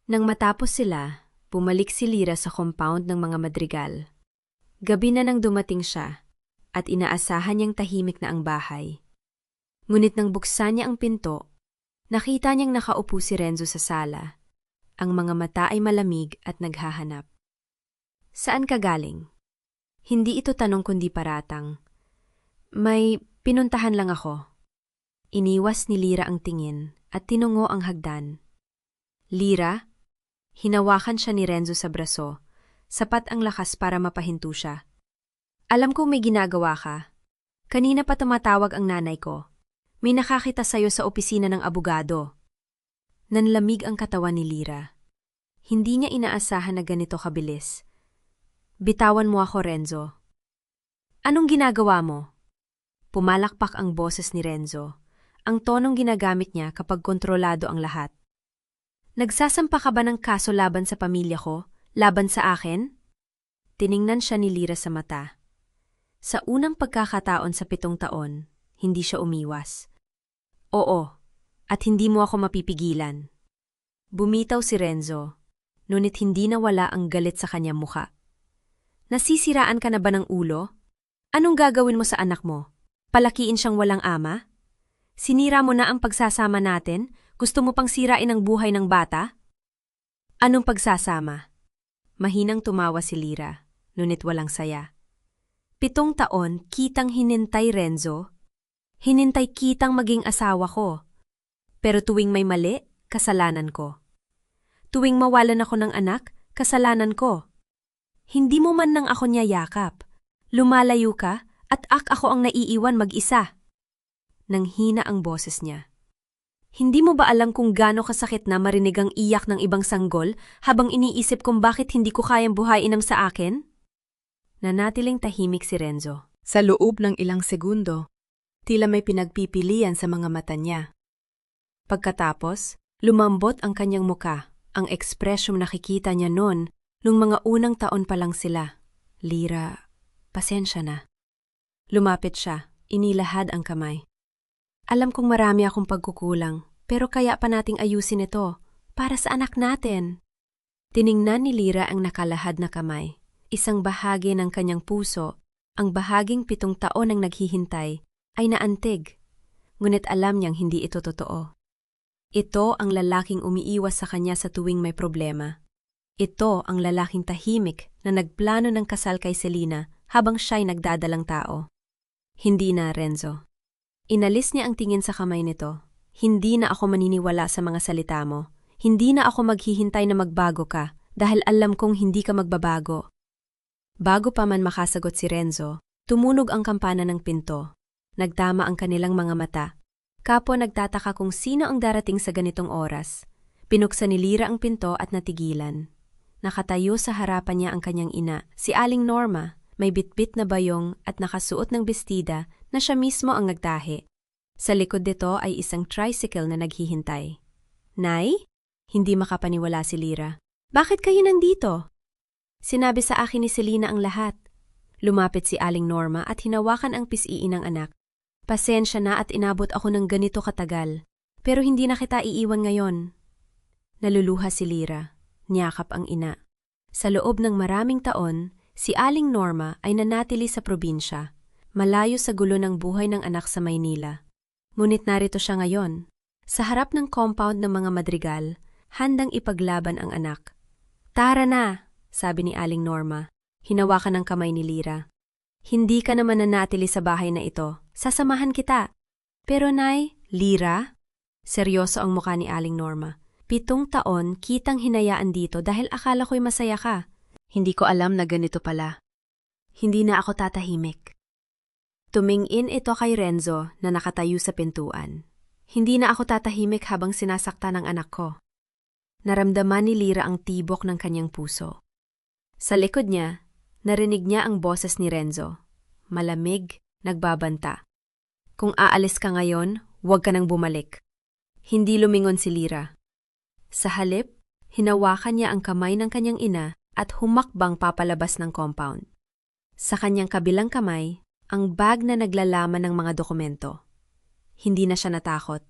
Nang matapos sila, bumalik si Lyra sa compound ng mga Madrigal. Gabi na nang dumating siya, at inaasahan niyang tahimik na ang bahay. Ngunit nang buksan niya ang pinto, nakita niyang nakaupo si Renzo sa sala. Ang mga mata ay malamig at naghahanap. "Saan ka galing?" Hindi ito tanong kundi paratang. "May pinuntahan lang ako." Iniwas ni Lyra ang tingin at tinungo ang hagdan. "Lyra?" Hinawakan siya ni Renzo sa braso, sapat ang lakas para mapahinto siya. "Alam kong may ginagawa ka. Kanina pa tumatawag ang nanay ko. May nakakita sa'yo sa opisina ng abogado." Nanlamig ang katawan ni Lyra. Hindi niya inaasahan na ganito kabilis. "Bitawan mo ako, Renzo." "Anong ginagawa mo?" Pumalakpak ang boses ni Renzo, ang tonong ginagamit niya kapag kontrolado ang lahat. "Nagsasampa ka ba ng kaso laban sa pamilya ko? Laban sa akin?" Tiningnan siya ni Lyra sa mata. Sa unang pagkakataon sa 7 taon, hindi siya umiwas. "Oo, at hindi mo ako mapipigilan." Bumitaw si Renzo, ngunit hindi nawala ang galit sa kanyang mukha. "Nasisiraan ka na ba ng ulo? Anong gagawin mo sa anak mo? Palakiin siyang walang ama? Sinira mo na ang pagsasama natin? Gusto mo pang sirain ang buhay ng bata?" "Anong pagsasama?" Mahinang tumawa si Lyra, ngunit walang saya. 7 taon, kitang hinintay, Renzo. Hinintay kitang maging asawa ko. Pero tuwing may mali, kasalanan ko. Tuwing mawalan ako ng anak, kasalanan ko. Hindi mo man nang ako niya yakap. Lumalayo ka at ako ang naiiwan mag-isa. Nang hina ang boses niya. Hindi mo ba alam kung gaano kasakit na marinig ang iyak ng ibang sanggol habang iniisip kung bakit hindi ko kayang buhayin ang sa akin? Nanatiling tahimik si Renzo. Sa loob ng ilang segundo, tila may pinagpipilian sa mga mata niya. Pagkatapos, lumambot ang kanyang muka, ang ekspresyong nakikita niya noon nung mga unang taon pa lang sila. "Lyra, pasensya na." Lumapit siya, inilahad ang kamay. "Alam kong marami akong pagkukulang, pero kaya pa nating ayusin ito, para sa anak natin." Tiningnan ni Lyra ang nakalahad na kamay. Isang bahagi ng kanyang puso, ang bahaging 7 taon ang naghihintay, ay naantig. Ngunit alam niyang hindi ito totoo. Ito ang lalaking umiiwas sa kanya sa tuwing may problema. Ito ang lalaking tahimik na nagplano ng kasal kay Selena habang siya'y nagdadalang tao. Hindi na, Renzo. Inalis niya ang tingin sa kamay nito. "Hindi na ako maniniwala sa mga salita mo. Hindi na ako maghihintay na magbago ka dahil alam kong hindi ka magbabago. Bago pa man makasagot si Renzo, tumunog ang kampana ng pinto. Nagtama ang kanilang mga mata. Kapwa nagtataka kung sino ang darating sa ganitong oras. Pinuksan ni Lyra ang pinto at natigilan. Nakatayo sa harapan niya ang kanyang ina, si Aling Norma, may bitbit na bayong at nakasuot ng bestida na siya mismo ang nagtahi. Sa likod nito ay isang tricycle na naghihintay. Nay? Hindi makapaniwala si Lyra. Bakit kayo nandito? Sinabi sa akin ni Selina ang lahat. Lumapit si Aling Norma at hinawakan ang pis-ii ng anak. Pasensya na at inabot ako ng ganito katagal. Pero hindi na kita iiwan ngayon. Naluluha si Lyra. Niyakap ang ina. Sa loob ng maraming taon, si Aling Norma ay nanatili sa probinsya, malayo sa gulo ng buhay ng anak sa Maynila. Ngunit narito siya ngayon, sa harap ng compound ng mga madrigal, handang ipaglaban ang anak. Tara na, sabi ni Aling Norma. Hinawakan ang kamay ni Lyra. Hindi ka naman nanatili sa bahay na ito. Sasamahan kita. Pero Nay, Lyra? Seryoso ang mukha ni Aling Norma. 7 taon kitang hinayaan dito dahil akala ko'y masaya ka. Hindi ko alam na ganito pala. Hindi na ako tatahimik. Tumingin ito kay Renzo na nakatayo sa pintuan. Hindi na ako tatahimik habang sinasaktan ng anak ko. Naramdaman ni Lyra ang tibok ng kanyang puso. Sa likod niya, narinig niya ang boses ni Renzo. Malamig, nagbabanta. Kung aalis ka ngayon, huwag ka nang bumalik. Hindi lumingon si Lyra. Sa halip, hinawakan niya ang kamay ng kanyang ina at humakbang papalabas ng compound. Sa kanyang kabilang kamay, ang bag na naglalaman ng mga dokumento. Hindi na siya natakot.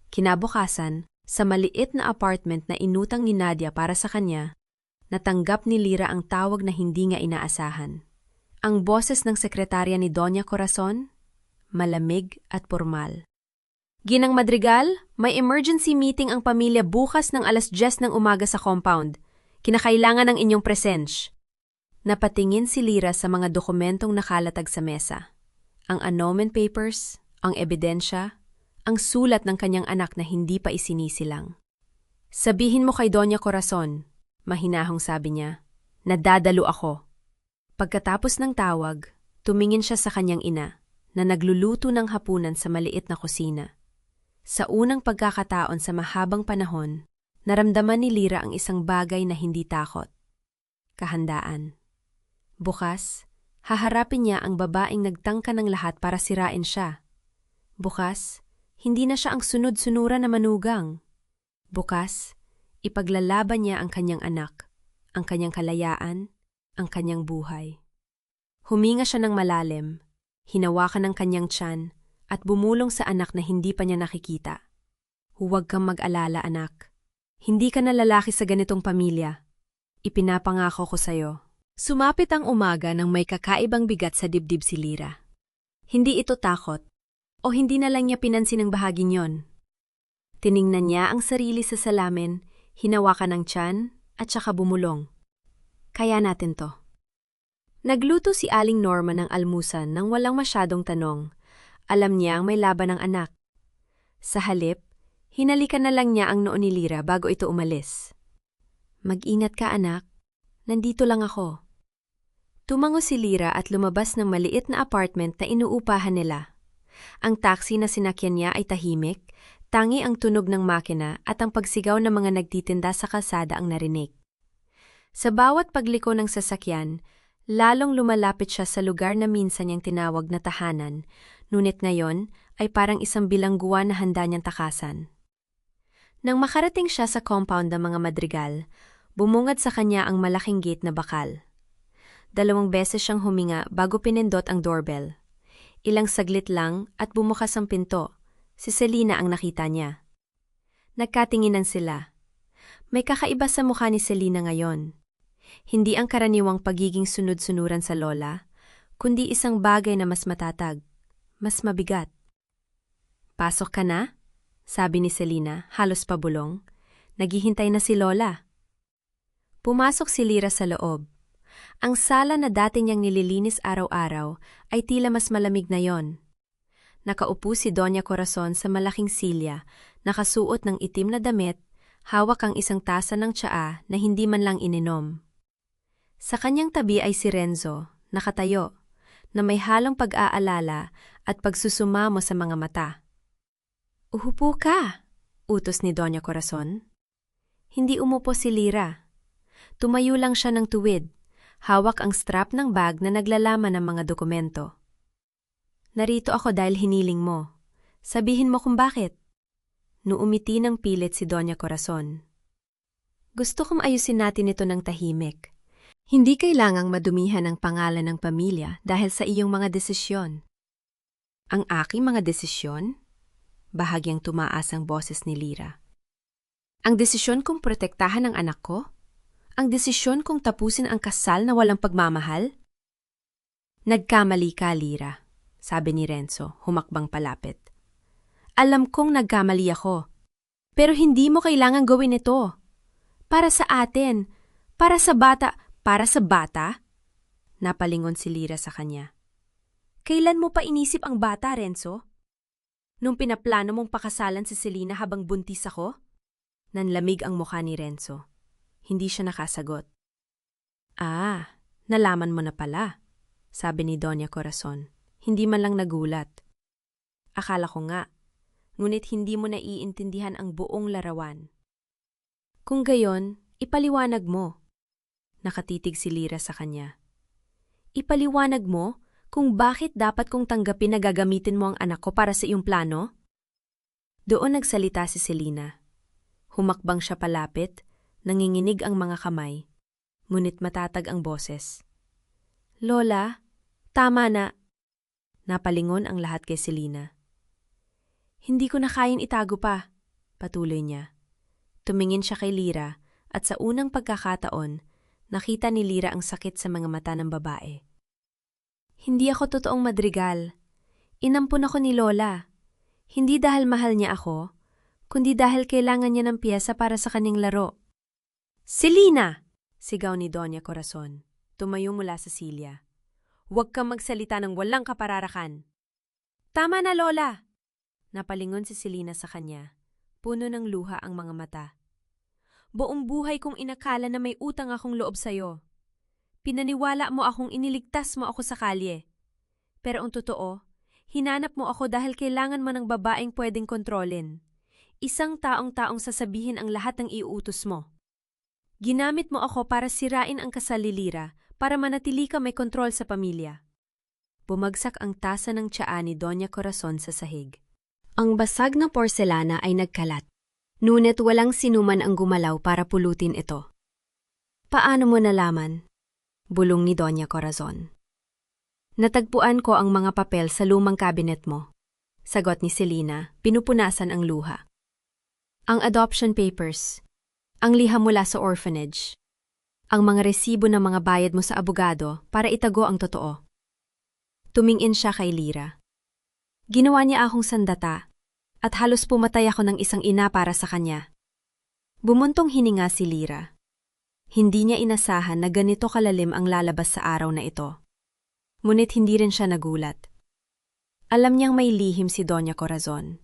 Kinabukasan, sa maliit na apartment na inutang ni Nadia para sa kanya, natanggap ni Lyra ang tawag na hindi nga inaasahan. Ang boses ng sekretarya ni Doña Corazon, malamig at pormal. Ginang Madrigal, may emergency meeting ang pamilya bukas ng 10:00 ng umaga sa compound. Kinakailangan ng inyong presensya. Napatingin si Lyra sa mga dokumentong nakalatag sa mesa. Ang annulment papers, ang ebidensya, ang sulat ng kanyang anak na hindi pa isinisilang. Sabihin mo kay Doña Corazon, mahinahong sabi niya, nadadalo ako. Pagkatapos ng tawag, tumingin siya sa kanyang ina, na nagluluto ng hapunan sa maliit na kusina. Sa unang pagkakataon sa mahabang panahon, naramdaman ni Lyra ang isang bagay na hindi takot. Kahandaan. Bukas, haharapin niya ang babaeng nagtangka ng lahat para sirain siya. Bukas, hindi na siya ang sunod-sunuran na manugang. Bukas, ipaglalaban niya ang kanyang anak, ang kanyang kalayaan, ang kanyang buhay. Huminga siya ng malalim, hinawakan ang kanyang tiyan, at bumulong sa anak na hindi pa niya nakikita. Huwag kang mag-alala, anak. Hindi ka na lalaki sa ganitong pamilya. Ipinapangako ko sa'yo. Sumapit ang umaga nang may kakaibang bigat sa dibdib si Lyra. Hindi ito takot, o hindi na lang niya pinansin ang bahaging yon. Tiningnan niya ang sarili sa salamin, hinawakan ang tiyan, at saka bumulong. Kaya natin to. Nagluto si Aling Norma ng almusan nang walang masyadong tanong. Alam niya ang may laban ng anak. Sa halip, hinalikan na lang niya ang noo ni Lyra bago ito umalis. Mag-ingat ka, anak. Nandito lang ako. Tumango si Lyra at lumabas ng maliit na apartment na inuupahan nila. Ang taxi na sinakyan niya ay tahimik, tangi ang tunog ng makina at ang pagsigaw ng mga nagtitinda sa kalsada ang narinig. Sa bawat pagliko ng sasakyan, lalong lumalapit siya sa lugar na minsan niyang tinawag na tahanan, ngunit ngayon ay parang isang bilangguan na handa niyang takasan. Nang makarating siya sa compound ng mga madrigal, bumungad sa kanya ang malaking gate na bakal. 2 beses siyang huminga bago pinindot ang doorbell. Ilang saglit lang at bumukas ang pinto. Si Selina ang nakita niya. Nagkatinginan sila. May kakaiba sa mukha ni Selina ngayon. Hindi ang karaniwang pagiging sunod-sunuran sa lola, kundi isang bagay na mas matatag, mas mabigat. Pasok ka na? Sabi ni Selina, halos pabulong. Naghihintay na si Lola. Pumasok si Lyra sa loob. Ang sala na dati niyang nililinis araw-araw ay tila mas malamig na yon. Nakaupo si Doña Corazon sa malaking silya, nakasuot ng itim na damit hawak ang isang tasa ng tsaa na hindi man lang ininom. Sa kanyang tabi ay si Renzo, nakatayo, na may halong pag-aalala at pagsusumamo sa mga mata. "Uhupo ka," utos ni Doña Corazon. Hindi umupo si Lira. Tumayo lang siya ng tuwid, hawak ang strap ng bag na naglalaman ng mga dokumento. "Narito ako dahil hiniling mo. Sabihin mo kung bakit." Nuumiti ng pilit si Doña Corazon. "Gusto kong ayusin natin ito ng tahimik. Hindi kailangang madumihan ang pangalan ng pamilya dahil sa iyong mga desisyon." "Ang aking mga desisyon?" Bahagyang tumaas ang boses ni Lira. "Ang desisyon kong protektahan ang anak ko? Ang desisyon kong tapusin ang kasal na walang pagmamahal?" "Nagkamali ka, Lira," sabi ni Renzo, humakbang palapit. "Alam kong nagkamali ako, pero hindi mo kailangang gawin ito. Para sa atin, para sa bata." "Para sa bata?" Napalingon si Lira sa kanya. "Kailan mo pa inisip ang bata, Renzo? Nung pinaplano mong pakasalan si Selena habang buntis ako?" Nanlamig ang mukha ni Renzo. Hindi siya nakasagot. "Ah, nalaman mo na pala," sabi ni Doña Corazon. Hindi man lang nagulat. "Akala ko nga, ngunit hindi mo naiintindihan ang buong larawan." "Kung gayon, ipaliwanag mo." Nakatitig si Lira sa kanya. "Ipaliwanag mo kung bakit dapat kong tanggapin na gagamitin mo ang anak ko para sa iyong plano?" Doon nagsalita si Selena. Humakbang siya palapit, nanginginig ang mga kamay, ngunit matatag ang boses. "Lola, tama na." Napalingon ang lahat kay Selena. "Hindi ko na kayang itago pa," patuloy niya. Tumingin siya kay Lira at sa unang pagkakataon, nakita ni Lira ang sakit sa mga mata ng babae. "Hindi ako totoong madrigal. Inampun ako ni Lola. Hindi dahil mahal niya ako, kundi dahil kailangan niya ng piyesa para sa kanyang laro." "Selena!" sigaw ni Doña Corazon. Tumayo mula sa silya. "Huwag kang magsalita ng walang kapararakan." "Tama na, Lola!" Napalingon si Selena sa kanya. Puno ng luha ang mga mata. "Buong buhay kong inakala na may utang akong loob sa'yo. Pinaniwala mo akong iniligtas mo ako sa kalye. Pero ang totoo, hinanap mo ako dahil kailangan mo ng babaeng pwedeng kontrolin. Isang taong sasabihin ang lahat ng iuutos mo. Ginamit mo ako para sirain ang kasal ni Lira, para manatili ka may kontrol sa pamilya." Bumagsak ang tasa ng tsaa ni Doña Corazon sa sahig. Ang basag na porselana ay nagkalat. Ngunit walang sinuman ang gumalaw para pulutin ito. "Paano mo nalaman?" bulong ni Doña Corazon. "Natagpuan ko ang mga papel sa lumang kabinet mo," sagot ni Selena, pinupunasan ang luha. "Ang adoption papers, ang liham mula sa orphanage, ang mga resibo ng mga bayad mo sa abogado para itago ang totoo." Tumingin siya kay Lira. "Ginawa niya akong sandata, at halos pumatay ako ng isang ina para sa kanya." Bumuntong hininga si Lira. Hindi niya inasahan na ganito kalalim ang lalabas sa araw na ito. Ngunit hindi rin siya nagulat. Alam niyang may lihim si Doña Corazon.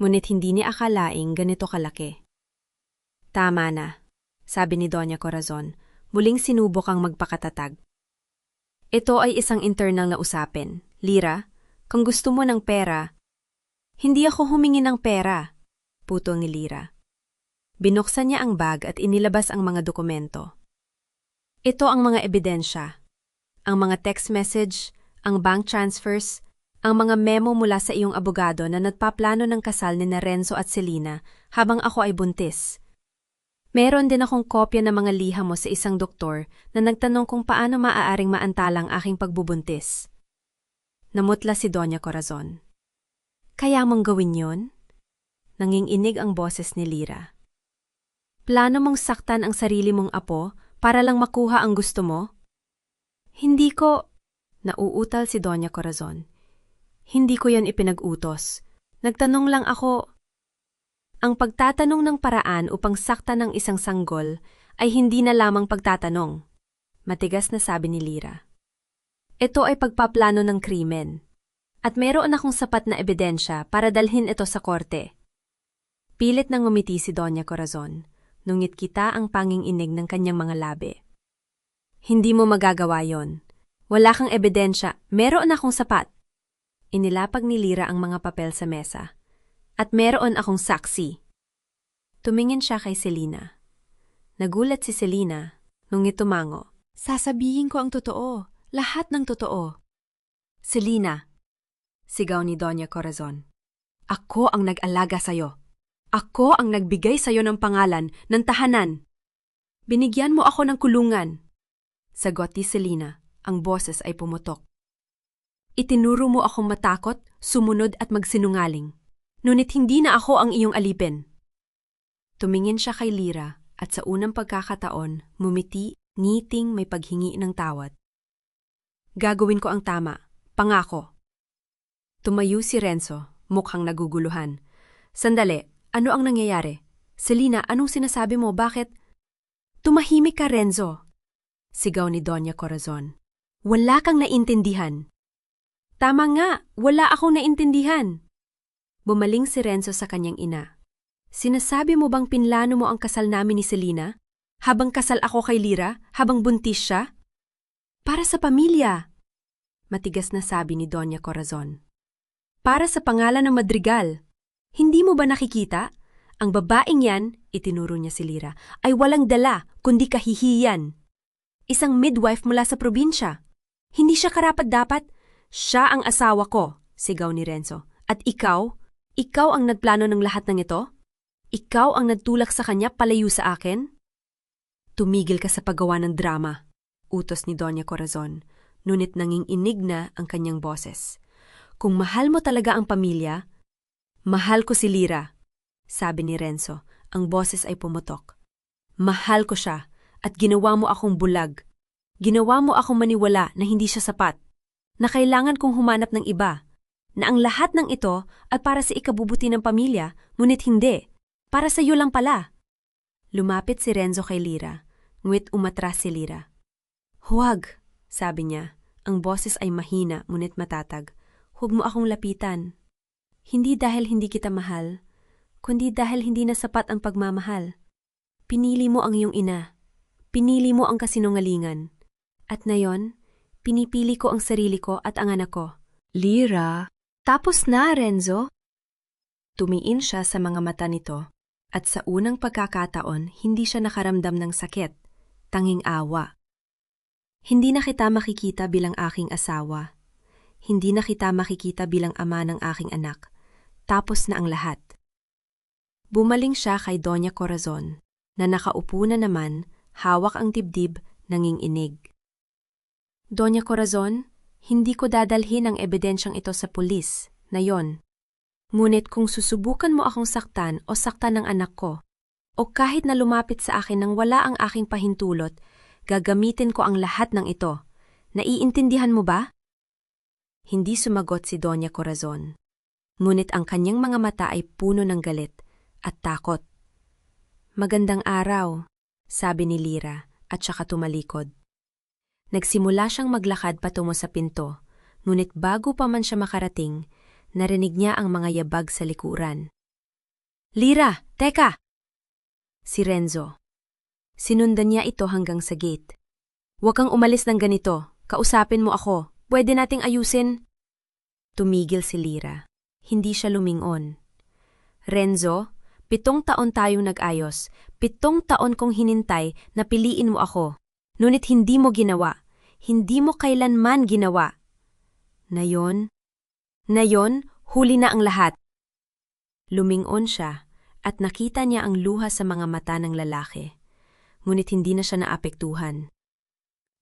Ngunit hindi niya akalaing ganito kalaki. "Tama na," sabi ni Doña Corazon, muling sinubok ang magpakatatag. "Ito ay isang internal na usapin. Lira, kung gusto mo ng pera..." "Hindi ako humingi ng pera," putol ni Lira. Binuksan niya ang bag at inilabas ang mga dokumento. "Ito ang mga ebidensya. Ang mga text message, ang bank transfers, ang mga memo mula sa iyong abogado na nagpaplano ng kasal ni Renzo at Selena habang ako ay buntis. Meron din akong kopya ng mga liham mo sa isang doktor na nagtanong kung paano maaaring maantalang aking pagbubuntis." Namutla si Doña Corazon. "Kaya mong gawin yon?" Nanginginig ang boses ni Lira. "Plano mong saktan ang sarili mong apo para lang makuha ang gusto mo?" "Hindi ko..." Nauutal si Doña Corazon. "Hindi ko yon ipinag-utos. Nagtanong lang ako..." Ang pagtatanong ng paraan upang saktan ng isang sanggol ay hindi na lamang pagtatanong. Matigas na sabi ni Lira. "Ito ay pagpaplano ng krimen. At meron akong sapat na ebidensya para dalhin ito sa korte." Pilit nang ngumiti si Doña Corazon, nungit kita ang panging inig ng kanyang mga labi. Hindi mo magagawa yon. Wala kang ebidensya, meron akong sapat. Inilapag ni Lyra ang mga papel sa mesa. At meron akong saksi. Tumingin siya kay Selina. Nagulat si Selina, nungit tumango. Sasabihin ko ang totoo, lahat ng totoo. Selina, sigaw ni Doña Corazon. Ako ang nag-alaga sa'yo. Ako ang nagbigay sa'yo ng pangalan ng tahanan. Binigyan mo ako ng kulungan. Sagot ni Selina, ang boses ay pumutok. Itinuro mo akong matakot, sumunod at magsinungaling. Ngunit hindi na ako ang iyong alipin. Tumingin siya kay Lyra at sa unang pagkakataon, mumiti, ngiting may paghingi ng tawad. Gagawin ko ang tama, pangako. Tumayo si Renzo, mukhang naguguluhan. Sandali, ano ang nangyayari? Selina, anong sinasabi mo? Bakit? Tumahimik ka, Renzo. Sigaw ni Doña Corazon. Wala kang naintindihan. Tama nga, wala akong naintindihan. Bumaling si Renzo sa kanyang ina. Sinasabi mo bang pinlano mo ang kasal namin ni Selina? Habang kasal ako kay Lyra, habang buntis siya? Para sa pamilya. Matigas na sabi ni Doña Corazon. Para sa pangalan ng Madrigal. Hindi mo ba nakikita? Ang babaeng yan, itinuro niya si Lyra, ay walang dala kundi kahihiyan. Isang midwife mula sa probinsya. Hindi siya karapat-dapat. Siya ang asawa ko, sigaw ni Renzo. At ikaw ang nagplano ng lahat ng ito? Ikaw ang nagtulak sa kanya palayo sa akin? Tumigil ka sa paggawa ng drama, utos ni Doña Corazon, ngunit nanginginig na ang kanyang boses. Kung mahal mo talaga ang pamilya, mahal ko si Lyra, sabi ni Renzo, ang boses ay pumutok. Mahal ko siya at ginawa mo akong bulag. Ginawa mo akong maniwala na hindi siya sapat, na kailangan kong humanap ng iba, na ang lahat ng ito ay para sa ikabubuti ng pamilya, ngunit hindi, para sa iyo lang pala. Lumapit si Renzo kay Lyra, ngunit umatras si Lyra. Huwag, sabi niya, ang boses ay mahina ngunit matatag. Huwag mo akong lapitan. Hindi dahil hindi kita mahal, kundi dahil hindi na sapat ang pagmamahal. Pinili mo ang iyong ina. Pinili mo ang kasinungalingan. At ngayon, pinipili ko ang sarili ko at ang anak ko. Lyra, tapos na, Renzo. Tumiin siya sa mga mata nito, at sa unang pagkakataon, hindi siya nakaramdam ng sakit, tanging awa. Hindi na kita makikita bilang aking asawa. Hindi na kita makikita bilang ama ng aking anak. Tapos na ang lahat. Bumaling siya kay Doña Corazon, na nakaupo na naman, hawak ang dibdib, nanginginig. Doña Corazon, hindi ko dadalhin ang ebidensyang ito sa pulis, na yon. Ngunit kung susubukan mo akong saktan o saktan ng anak ko, o kahit na lumapit sa akin nang wala ang aking pahintulot, gagamitin ko ang lahat ng ito. Naiintindihan mo ba? Hindi sumagot si Doña Corazon. Ngunit ang kanyang mga mata ay puno ng galit at takot. Magandang araw, sabi ni Lyra at saka tumalikod. Nagsimula siyang maglakad patungo sa pinto, ngunit bago pa man siya makarating, narinig niya ang mga yabag sa likuran. Lyra, teka! Si Renzo. Sinundan niya ito hanggang sa gate. Huwag kang umalis ng ganito, kausapin mo ako, pwede nating ayusin. Tumigil si Lyra. Hindi siya lumingon. Renzo, 7 taon tayong nag-ayos, 7 taon kong hinintay na piliin mo ako. Ngunit hindi mo ginawa. Hindi mo kailanman ginawa. Nayon, huli na ang lahat. Lumingon siya at nakita niya ang luha sa mga mata ng lalaki. Ngunit hindi na siya naapektuhan.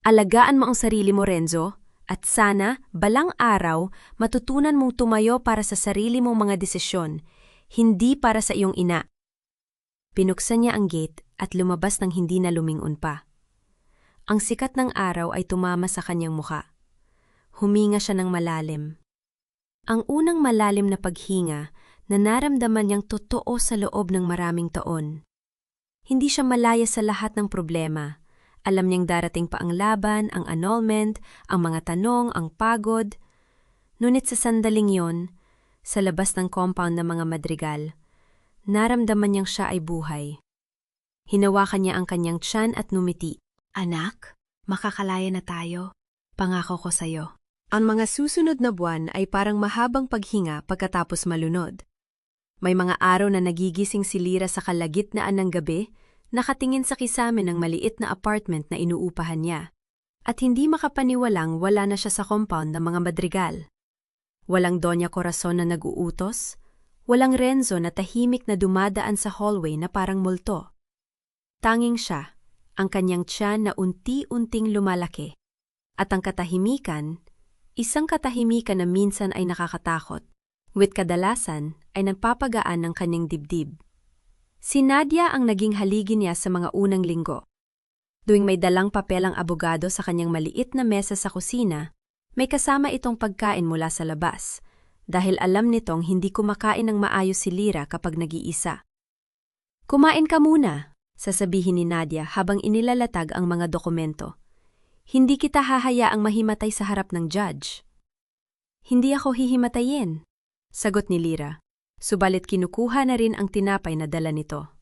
Alagaan mo ang sarili mo, Renzo, at sana, balang araw, matutunan mong tumayo para sa sarili mong mga desisyon, hindi para sa iyong ina. Pinuksan niya ang gate at lumabas nang hindi na lumingon pa. Ang sikat ng araw ay tumama sa kanyang muka. Huminga siya ng malalim. Ang unang malalim na paghinga na naramdaman niyang totoo sa loob ng maraming taon. Hindi siya malaya sa lahat ng problema. Alam niyang darating pa ang laban, ang annulment, ang mga tanong, ang pagod. Ngunit sa sandaling yon, sa labas ng compound ng mga Madrigal, naramdaman niyang siya ay buhay. Hinawakan niya ang kanyang tiyan at numiti. Anak, makakalaya na tayo. Pangako ko sa'yo. Ang mga susunod na buwan ay parang mahabang paghinga pagkatapos malunod. May mga araw na nagigising si Lyra sa kalagitnaan ng gabi, nakatingin sa kisame ng maliit na apartment na inuupahan niya. At hindi makapaniwalang wala na siya sa compound ng mga madrigal. Walang Doña Corazon na nag-uutos, walang Renzo na tahimik na dumadaan sa hallway na parang multo. Tanging siya, ang kanyang tiyan na unti-unting lumalaki. At ang katahimikan, isang katahimikan na minsan ay nakakatakot, with kadalasan ay nagpapagaan ng kanyang dibdib. Si Nadia ang naging haligi niya sa mga unang linggo. Tuwing may dalang papel ang abogado sa kanyang maliit na mesa sa kusina, may kasama itong pagkain mula sa labas, dahil alam nitong hindi kumakain ng maayos si Lyra kapag nag-iisa. Kumain ka muna, sasabihin ni Nadia habang inilalatag ang mga dokumento. Hindi kita hahayaang mahimatay sa harap ng judge. Hindi ako hihimatayin, sagot ni Lyra, subalit kinukuha na rin ang tinapay na dala nito.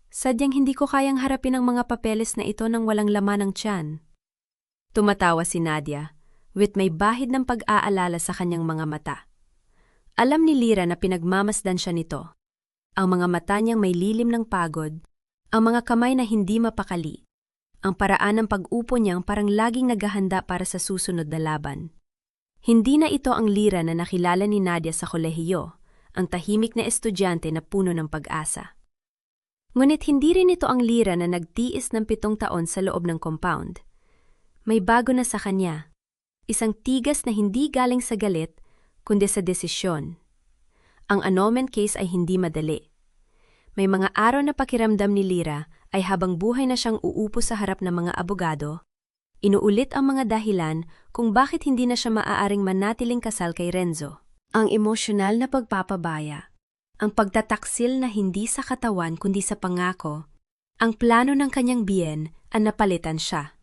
Sadyang hindi ko kayang harapin ang mga papeles na ito nang walang laman ng tiyan. Tumatawa si Nadia, with may bahid ng pag-aalala sa kanyang mga mata. Alam ni Lyra na pinagmamasdan siya nito. Ang mga mata niyang may lilim ng pagod, ang mga kamay na hindi mapakali, ang paraan ng pag-upo niyang parang laging naghahanda para sa susunod na laban. Hindi na ito ang Lyra na nakilala ni Nadia sa kolehiyo, ang tahimik na estudyante na puno ng pag-asa. Ngunit hindi rin ito ang Lyra na nagtiis ng 7 taon sa loob ng compound. May bago na sa kanya, isang tigas na hindi galing sa galit, kundi sa desisyon. Ang annulment case ay hindi madali. May mga araw na pakiramdam ni Lyra ay habang buhay na siyang uupo sa harap ng mga abogado, inuulit ang mga dahilan kung bakit hindi na siya maaaring manatiling kasal kay Renzo. Ang emosyonal na pagpapabaya, ang pagtataksil na hindi sa katawan kundi sa pangako, ang plano ng kanyang biyen ang napalitan siya.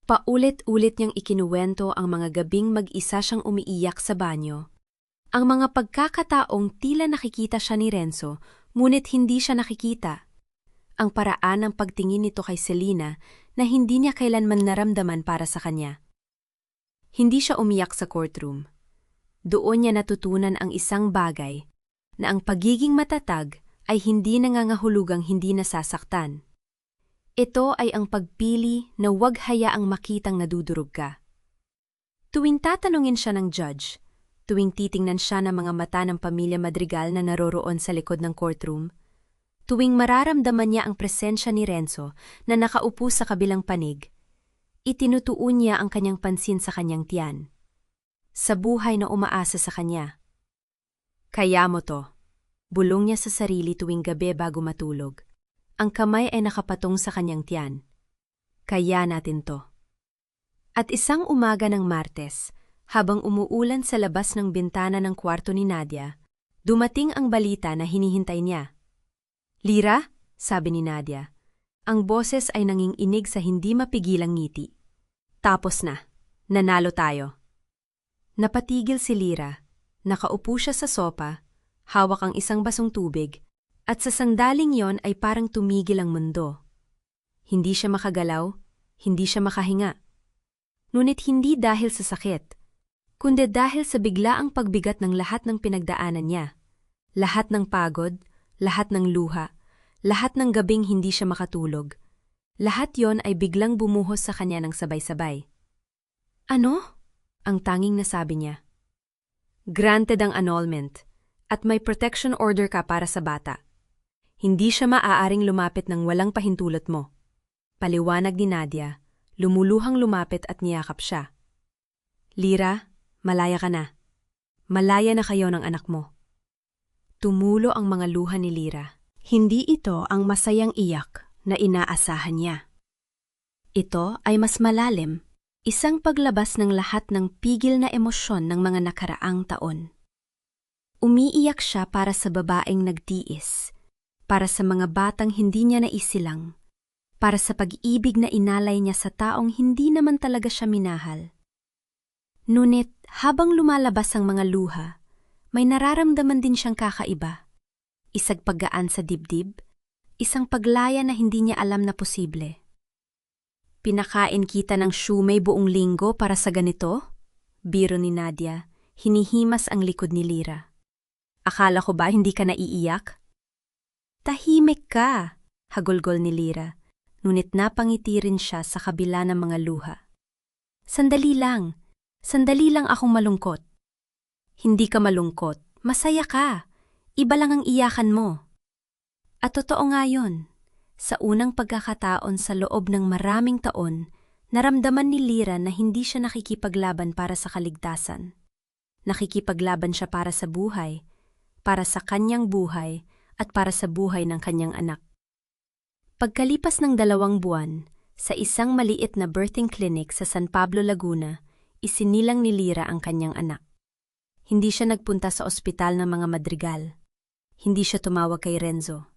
Paulit-ulit niyang ikinuwento ang mga gabing mag-isa siyang umiiyak sa banyo. Ang mga pagkakataong tila nakikita siya ni Renzo, ngunit hindi siya nakikita. Ang paraan ng pagtingin nito kay Selena na hindi niya kailanman naramdaman para sa kanya. Hindi siya umiyak sa courtroom. Doon niya natutunan ang isang bagay, na ang pagiging matatag ay hindi nangangahulugang hindi nasasaktan. Ito ay ang pagpili na huwag hayaang makitang nadudurog ka. Tuwing tatanungin siya ng judge, tuwing titingnan siya ng mga mata ng pamilya Madrigal na naroroon sa likod ng courtroom, tuwing mararamdaman niya ang presensya ni Renzo na nakaupo sa kabilang panig, itinutuon niya ang kanyang pansin sa kanyang tiyan, sa buhay na umaasa sa kanya. Kaya mo to, bulong niya sa sarili tuwing gabi bago matulog. Ang kamay ay nakapatong sa kanyang tiyan. Kaya natin to. At isang umaga ng Martes, habang umuulan sa labas ng bintana ng kwarto ni Nadia, dumating ang balita na hinihintay niya. Lyra, sabi ni Nadia, ang boses ay nanginginig sa hindi mapigilang ngiti. Tapos na, nanalo tayo. Napatigil si Lyra, nakaupo siya sa sopa, hawak ang isang basong tubig, at sa sandaling yon ay parang tumigil ang mundo. Hindi siya makagalaw, hindi siya makahinga. Ngunit hindi dahil sa sakit, kundi dahil sa biglaang pagbigat ng lahat ng pinagdaanan niya. Lahat ng pagod, lahat ng luha, lahat ng gabing hindi siya makatulog. Lahat yon ay biglang bumuhos sa kanya ng sabay-sabay. Ano? Ang tanging nasabi niya. Granted ang annulment, at may protection order ka para sa bata. Hindi siya maaaring lumapit ng walang pahintulot mo. Paliwanag ni Nadia, lumuluhang lumapit at niyakap siya. Lyra, malaya ka na. Malaya na kayo ng anak mo. Tumulo ang mga luha ni Lyra. Hindi ito ang masayang iyak na inaasahan niya. Ito ay mas malalim, isang paglabas ng lahat ng pigil na emosyon ng mga nakaraang taon. Umiiyak siya para sa babaeng nagtiis, para sa mga batang hindi niya naisilang, para sa pag-ibig na inalay niya sa taong hindi naman talaga siya minahal. Ngunit habang lumalabas ang mga luha, may nararamdaman din siyang kakaiba. isang paggaan sa dibdib, isang paglaya na hindi niya alam na posible. Pinakain kita ng siumay buong linggo para sa ganito? Biro ni Nadia, hinihimas ang likod ni Lyra. Akala ko ba hindi ka naiiyak? Tahimik ka, hagulgol ni Lyra, ngunit napangiti rin siya sa kabila ng mga luha. Sandali lang akong malungkot. Hindi ka malungkot, masaya ka. Iba lang ang iyakan mo. At totoo nga yun. Sa unang pagkakataon sa loob ng maraming taon, naramdaman ni Lyra na hindi siya nakikipaglaban para sa kaligtasan. Nakikipaglaban siya para sa buhay, para sa kanyang buhay at para sa buhay ng kanyang anak. Pagkalipas ng 2 buwan, sa isang maliit na birthing clinic sa San Pablo, Laguna, isinilang ni Lyra ang kanyang anak. Hindi siya nagpunta sa ospital ng mga madrigal. Hindi siya tumawag kay Renzo.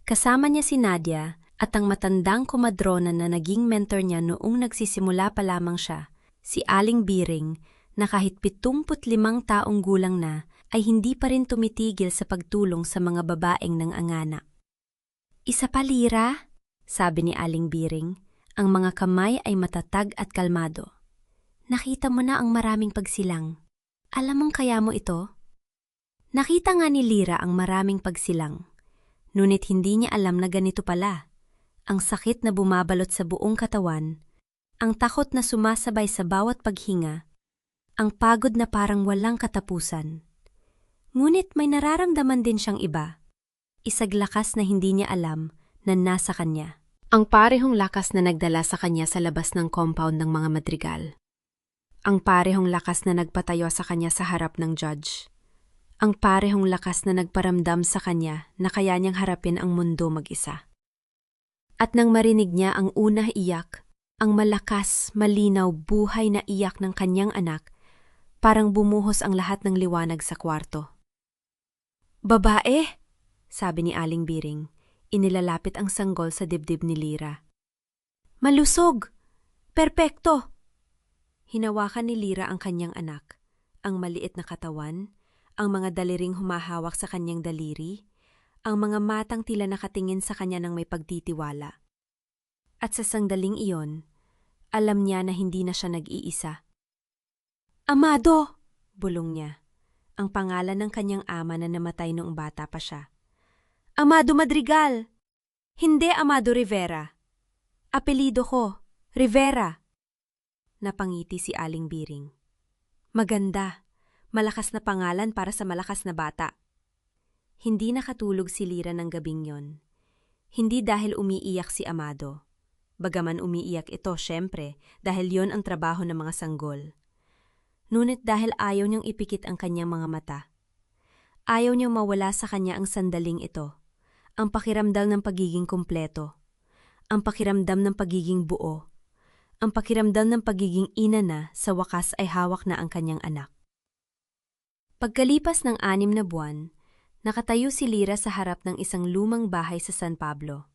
Kasama niya si Nadia at ang matandang komadrona na naging mentor niya noong nagsisimula pa lamang siya, si Aling Biring, na kahit 75 taong gulang na ay hindi pa rin tumitigil sa pagtulong sa mga babaeng nangangana. Isa pa, Lyra, sabi ni Aling Biring, ang mga kamay ay matatag at kalmado. Nakita mo na ang maraming pagsilang. Alam mong kaya mo ito? Nakita nga ni Lyra ang maraming pagsilang. Ngunit hindi niya alam na ganito pala. Ang sakit na bumabalot sa buong katawan, ang takot na sumasabay sa bawat paghinga, ang pagod na parang walang katapusan. Ngunit may nararamdaman din siyang iba. Isang lakas na hindi niya alam na nasa kanya. Ang parehong lakas na nagdala sa kanya sa labas ng compound ng mga madrigal. Ang parehong lakas na nagpatayo sa kanya sa harap ng judge. Ang parehong lakas na nagparamdam sa kanya na kaya niyang harapin ang mundo mag-isa. At nang marinig niya ang unang iyak, ang malakas, malinaw, buhay na iyak ng kanyang anak, parang bumuhos ang lahat ng liwanag sa kwarto. "Babae!" sabi ni Aling Biring, inilalapit ang sanggol sa dibdib ni Lyra. "Malusog! Perpekto!" Hinawakan ni Lyra ang kanyang anak, ang maliit na katawan, ang mga daliring humahawak sa kanyang daliri, ang mga matang tila nakatingin sa kanya ng may pagtitiwala. At sa sandaling iyon, alam niya na hindi na siya nag-iisa. "Amado!" bulong niya, ang pangalan ng kanyang ama na namatay noong bata pa siya. "Amado Madrigal! Hindi Amado Rivera. Apelido ko, Rivera." Napangiti si Aling Biring. Maganda. Malakas na pangalan para sa malakas na bata. Hindi nakatulog si Lyra ng gabing yon. Hindi dahil umiiyak si Amado. Bagaman umiiyak ito, syempre, dahil yon ang trabaho ng mga sanggol. Ngunit dahil ayaw niyang ipikit ang kanyang mga mata. Ayaw niyang mawala sa kanya ang sandaling ito. Ang pakiramdam ng pagiging kumpleto. Ang pakiramdam ng pagiging buo. Ang pakiramdam ng pagiging ina na sa wakas ay hawak na ang kanyang anak. Pagkalipas ng 6 na buwan, nakatayo si Lyra sa harap ng isang lumang bahay sa San Pablo.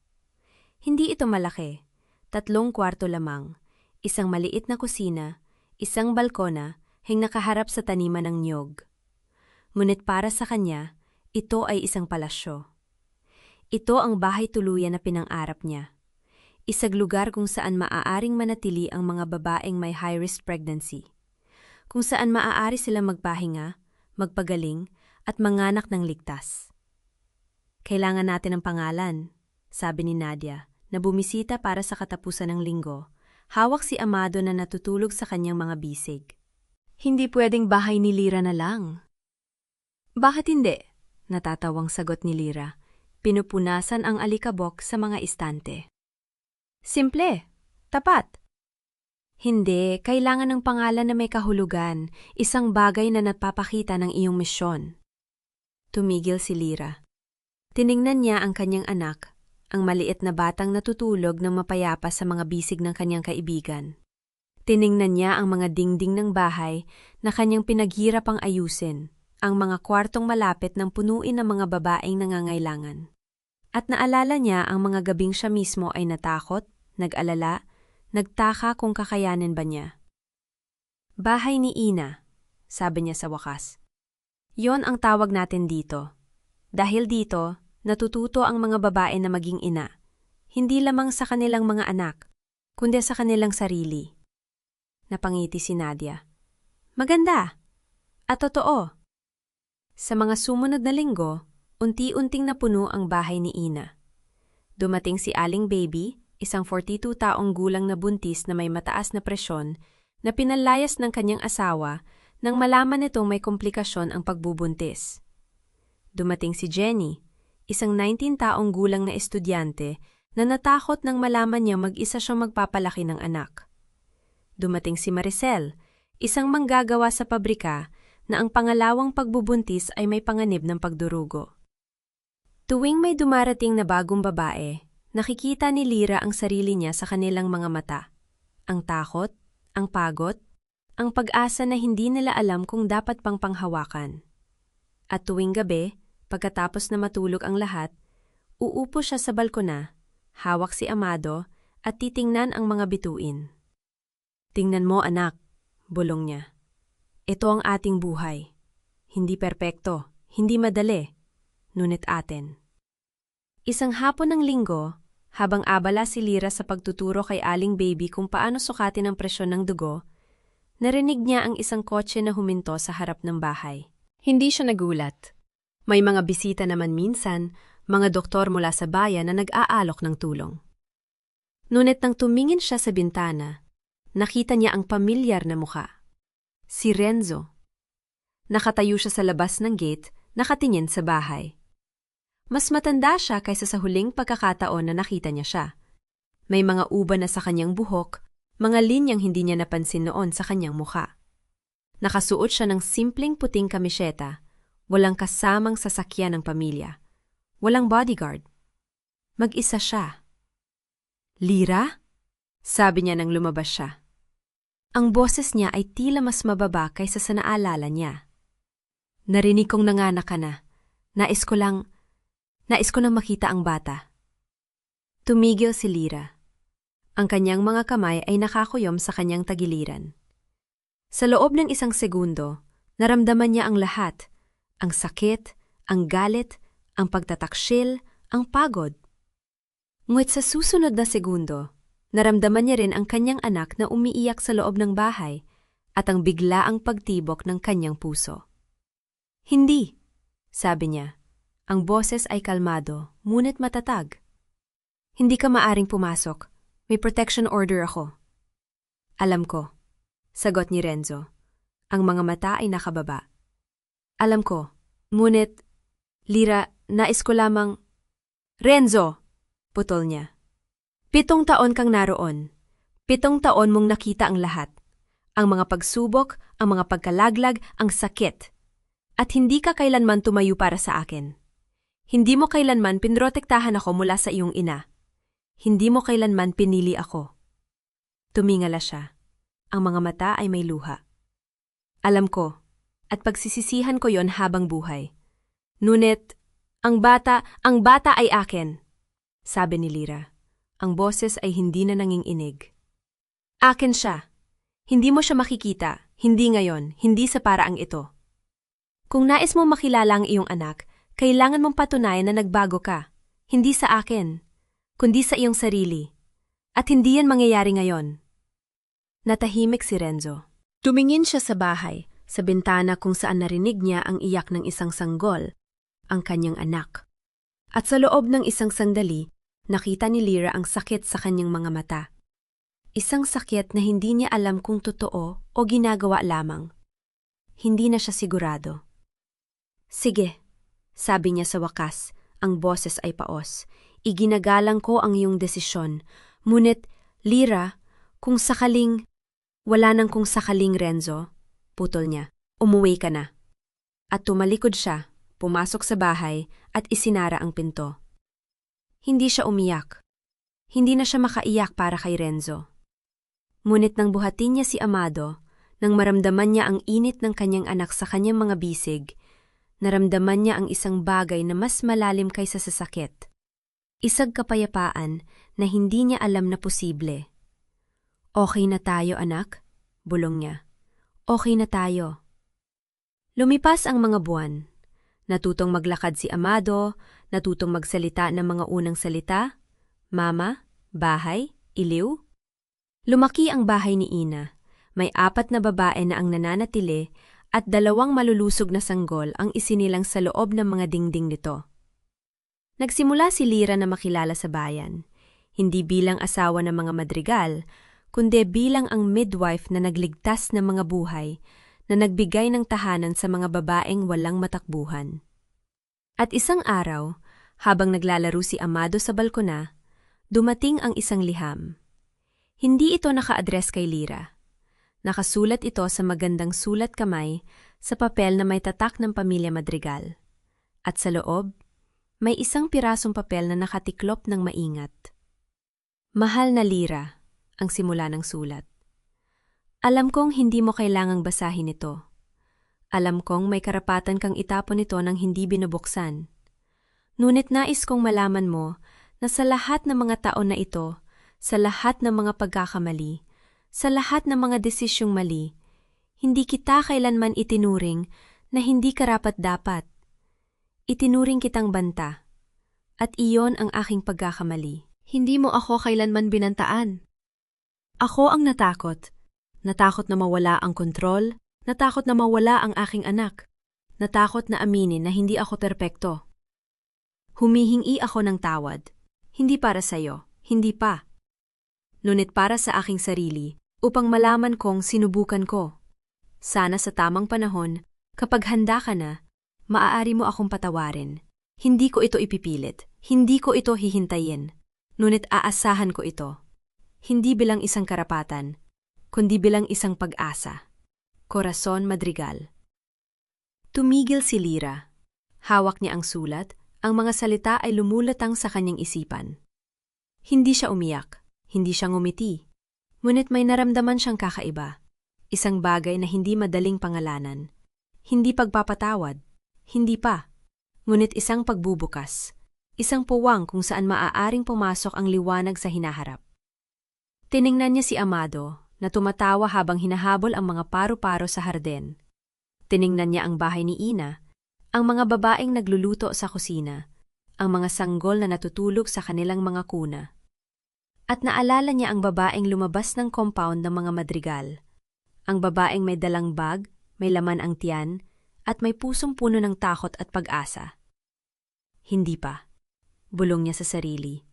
Hindi ito malaki, 3 kwarto lamang, isang maliit na kusina, isang balkona, hing nakaharap sa taniman ng niyog. Ngunit para sa kanya, ito ay isang palasyo. Ito ang bahay tuluyan na pinang-arap niya. Isang lugar kung saan maaaring manatili ang mga babaeng may high-risk pregnancy. Kung saan maaari silang magpahinga, magpagaling, at manganak ng ligtas. "Kailangan natin ng pangalan," sabi ni Nadia, na bumisita para sa katapusan ng linggo. Hawak si Amado na natutulog sa kanyang mga bisig. "Hindi pwedeng bahay ni Lyra na lang." "Bakit hindi?" natatawang sagot ni Lyra. Pinupunasan ang alikabok sa mga istante. "Simple, tapat." "Hindi, kailangan ng pangalan na may kahulugan, isang bagay na napapakita ng iyong misyon." Tumigil si Lyra. Tiningnan niya ang kanyang anak, ang maliit na batang natutulog ng mapayapa sa mga bisig ng kanyang kaibigan. Tiningnan niya ang mga dingding ng bahay na kanyang pinaghirapang ayusin, ang mga kwartong malapit ng punuin ng mga babaeng nangangailangan. At naalala niya ang mga gabing siya mismo ay natakot, nag-alala, nagtaka kung kakayanin ba niya. "Bahay ni Ina," sabi niya sa wakas. "Yon ang tawag natin dito." Dahil dito, natututo ang mga babae na maging ina. Hindi lamang sa kanilang mga anak, kundi sa kanilang sarili. Napangiti si Nadia. Maganda! At totoo. Sa mga sumunod na linggo, unti-unting napuno ang bahay ni Ina. Dumating si Aling Baby, isang 42 taong gulang na buntis na may mataas na presyon, na pinalayas ng kanyang asawa nang malaman nitong may komplikasyon ang pagbubuntis. Dumating si Jenny, isang 19 taong gulang na estudyante na natakot nang malaman niya mag-isa siyang magpapalaki ng anak. Dumating si Maricel, isang manggagawa sa pabrika na ang pangalawang pagbubuntis ay may panganib ng pagdurugo. Tuwing may dumarating na bagong babae, nakikita ni Lyra ang sarili niya sa kanilang mga mata. Ang takot, ang pagod, ang pag-asa na hindi nila alam kung dapat pang panghawakan. At tuwing gabi, pagkatapos na matulog ang lahat, uupo siya sa balkona, hawak si Amado at titingnan ang mga bituin. Tingnan mo anak, bulong niya. Ito ang ating buhay. Hindi perpekto, hindi madali, ngunit atin. Isang hapon ng linggo, habang abala si Lyra sa pagtuturo kay Aling Baby kung paano sukatin ang presyon ng dugo, narinig niya ang isang kotse na huminto sa harap ng bahay. Hindi siya nagulat. May mga bisita naman minsan, mga doktor mula sa bayan na nag-aalok ng tulong. Ngunit nang tumingin siya sa bintana, nakita niya ang pamilyar na mukha. Si Renzo. Nakatayo siya sa labas ng gate, nakatingin sa bahay. Mas matanda siya kaysa sa huling pagkakataon na nakita niya siya. May mga uban na sa kanyang buhok, mga linyang hindi niya napansin noon sa kanyang mukha. Nakasuot siya ng simpleng puting kamisyeta, walang kasamang sasakyan ng pamilya. Walang bodyguard. Mag-isa siya. Lyra? Sabi niya nang lumabas siya. Ang boses niya ay tila mas mababa kaysa sa naalala niya. Narinig kong nanganak ka na. Nais ko nang makita ang bata. Tumigil si Lyra. Ang kanyang mga kamay ay nakakuyom sa kanyang tagiliran. Sa loob ng isang segundo, naramdaman niya ang lahat. Ang sakit, ang galit, ang pagtataksil, ang pagod. Ngunit sa susunod na segundo, naramdaman niya rin ang kanyang anak na umiiyak sa loob ng bahay at ang biglaang pagtibok ng kanyang puso. Hindi, sabi niya. Ang boses ay kalmado, ngunit matatag. Hindi ka maaring pumasok. May protection order ako. Alam ko, sagot ni Renzo. Ang mga mata ay nakababa. Alam ko, ngunit, Lyra, nais ko lamang... Renzo! Putol niya. 7 taon kang naroon. 7 taon mong nakita ang lahat. Ang mga pagsubok, ang mga pagkalaglag, ang sakit. At hindi ka kailanman tumayo para sa akin. Hindi mo kailanman pinrotektahan ako mula sa iyong ina. Hindi mo kailanman pinili ako. Tumingala siya. Ang mga mata ay may luha. Alam ko, at pagsisisihan ko yon habang buhay. Ngunit, ang bata ay akin, sabi ni Lyra. Ang boses ay hindi na nanginginig. Akin siya. Hindi mo siya makikita, hindi ngayon, hindi sa paraang ito. Kung nais mo makilala ang iyong anak, kailangan mong patunayan na nagbago ka, hindi sa akin, kundi sa iyong sarili. At hindi yan mangyayari ngayon. Natahimik si Renzo. Tumingin siya sa bahay, sa bintana kung saan narinig niya ang iyak ng isang sanggol, ang kanyang anak. At sa loob ng isang sandali, nakita ni Lyra ang sakit sa kanyang mga mata. Isang sakit na hindi niya alam kung totoo o ginagawa lamang. Hindi na siya sigurado. Sige, sabi niya sa wakas, ang boses ay paos. Iginagalang ko ang iyong desisyon. Ngunit, Lyra, kung sakaling... Wala nang kung sakaling, Renzo. Putol niya. Umuwi ka na. At tumalikod siya, pumasok sa bahay at isinara ang pinto. Hindi siya umiyak. Hindi na siya makaiyak para kay Renzo. Ngunit nang buhatin niya si Amado, nang maramdaman niya ang init ng kanyang anak sa kanyang mga bisig, naramdaman niya ang isang bagay na mas malalim kaysa sa sakit. Isang kapayapaan na hindi niya alam na posible. Okay na tayo, anak, bulong niya. Okay na tayo. Lumipas ang mga buwan. Natutong maglakad si Amado, natutong magsalita ng mga unang salita, mama, bahay, iliw. Lumaki ang bahay ni Ina. May 4 na babae na ang nananatili at 2 malulusog na sanggol ang isinilang sa loob ng mga dingding nito. Nagsimula si Lira na makilala sa bayan, hindi bilang asawa ng mga madrigal, kundi bilang ang midwife na nagligtas ng mga buhay, na nagbigay ng tahanan sa mga babaeng walang matakbuhan. At isang araw, habang naglalaro si Amado sa balkona, dumating ang isang liham. Hindi ito naka-address kay Lira. Nakasulat ito sa magandang sulat kamay sa papel na may tatak ng pamilya Madrigal. At sa loob, may isang pirasong papel na nakatiklop ng maingat. Mahal na Lira, ang simula ng sulat. Alam kong hindi mo kailangang basahin ito. Alam kong may karapatan kang itapon ito nang hindi binubuksan. Ngunit nais kong malaman mo na sa lahat ng mga taon na ito, sa lahat ng mga pagkakamali, sa lahat ng mga desisyong mali, hindi kita kailanman itinuring na hindi karapat-dapat. Itinuring kitang banta, at iyon ang aking pagkakamali. Hindi mo ako kailanman binantaan. Ako ang natakot. Natakot na mawala ang kontrol, natakot na mawala ang aking anak, natakot na aminin na hindi ako perpekto. Humihingi ako ng tawad, hindi para sa'yo, hindi pa. Ngunit para sa aking sarili, upang malaman kong sinubukan ko. Sana sa tamang panahon, kapag handa ka na, maaari mo akong patawarin. Hindi ko ito ipipilit, hindi ko ito hihintayin, ngunit aasahan ko ito. Hindi bilang isang karapatan, kundi bilang isang pag-asa. Corazon Madrigal. Tumigil si Lira. Hawak niya ang sulat, ang mga salita ay lumulatang sa kanyang isipan. Hindi siya umiyak, hindi siya ngumiti. Ngunit may naramdaman siyang kakaiba. Isang bagay na hindi madaling pangalanan. Hindi pagpapatawad, hindi pa. Ngunit isang pagbubukas. Isang puwang kung saan maaaring pumasok ang liwanag sa hinaharap. Tiningnan niya si Amado, na tumatawa habang hinahabol ang mga paru-paro sa harden. Tiningnan niya ang bahay ni Ina, ang mga babaeng nagluluto sa kusina, ang mga sanggol na natutulog sa kanilang mga kuna. At naalala niya ang babaeng lumabas ng compound ng mga madrigal, ang babaeng may dalang bag, may laman ang tiyan, at may pusong puno ng takot at pag-asa. Hindi pa. Bulong niya sa sarili.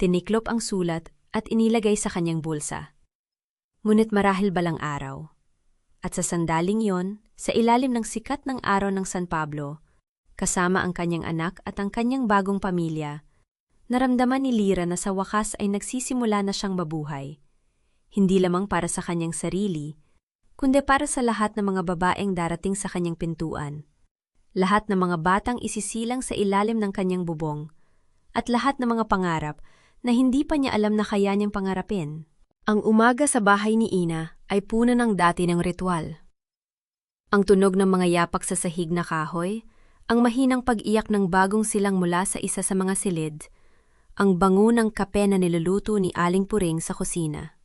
Tiniklop ang sulat at inilagay sa kanyang bulsa. Ngunit marahil balang araw. At sa sandaling yon, sa ilalim ng sikat ng araw ng San Pablo, kasama ang kanyang anak at ang kanyang bagong pamilya, naramdaman ni Lira na sa wakas ay nagsisimula na siyang mabuhay. Hindi lamang para sa kanyang sarili, kundi para sa lahat ng mga babaeng darating sa kanyang pintuan. Lahat ng mga batang isisilang sa ilalim ng kanyang bubong, at lahat ng mga pangarap na hindi pa niya alam na kaya niyang pangarapin. Ang umaga sa bahay ni Ina ay puno ng dati ng ritual. Ang tunog ng mga yapak sa sahig na kahoy, ang mahinang pag-iyak ng bagong silang mula sa isa sa mga silid, ang bango ng kape na niluluto ni Aling Puring sa kusina.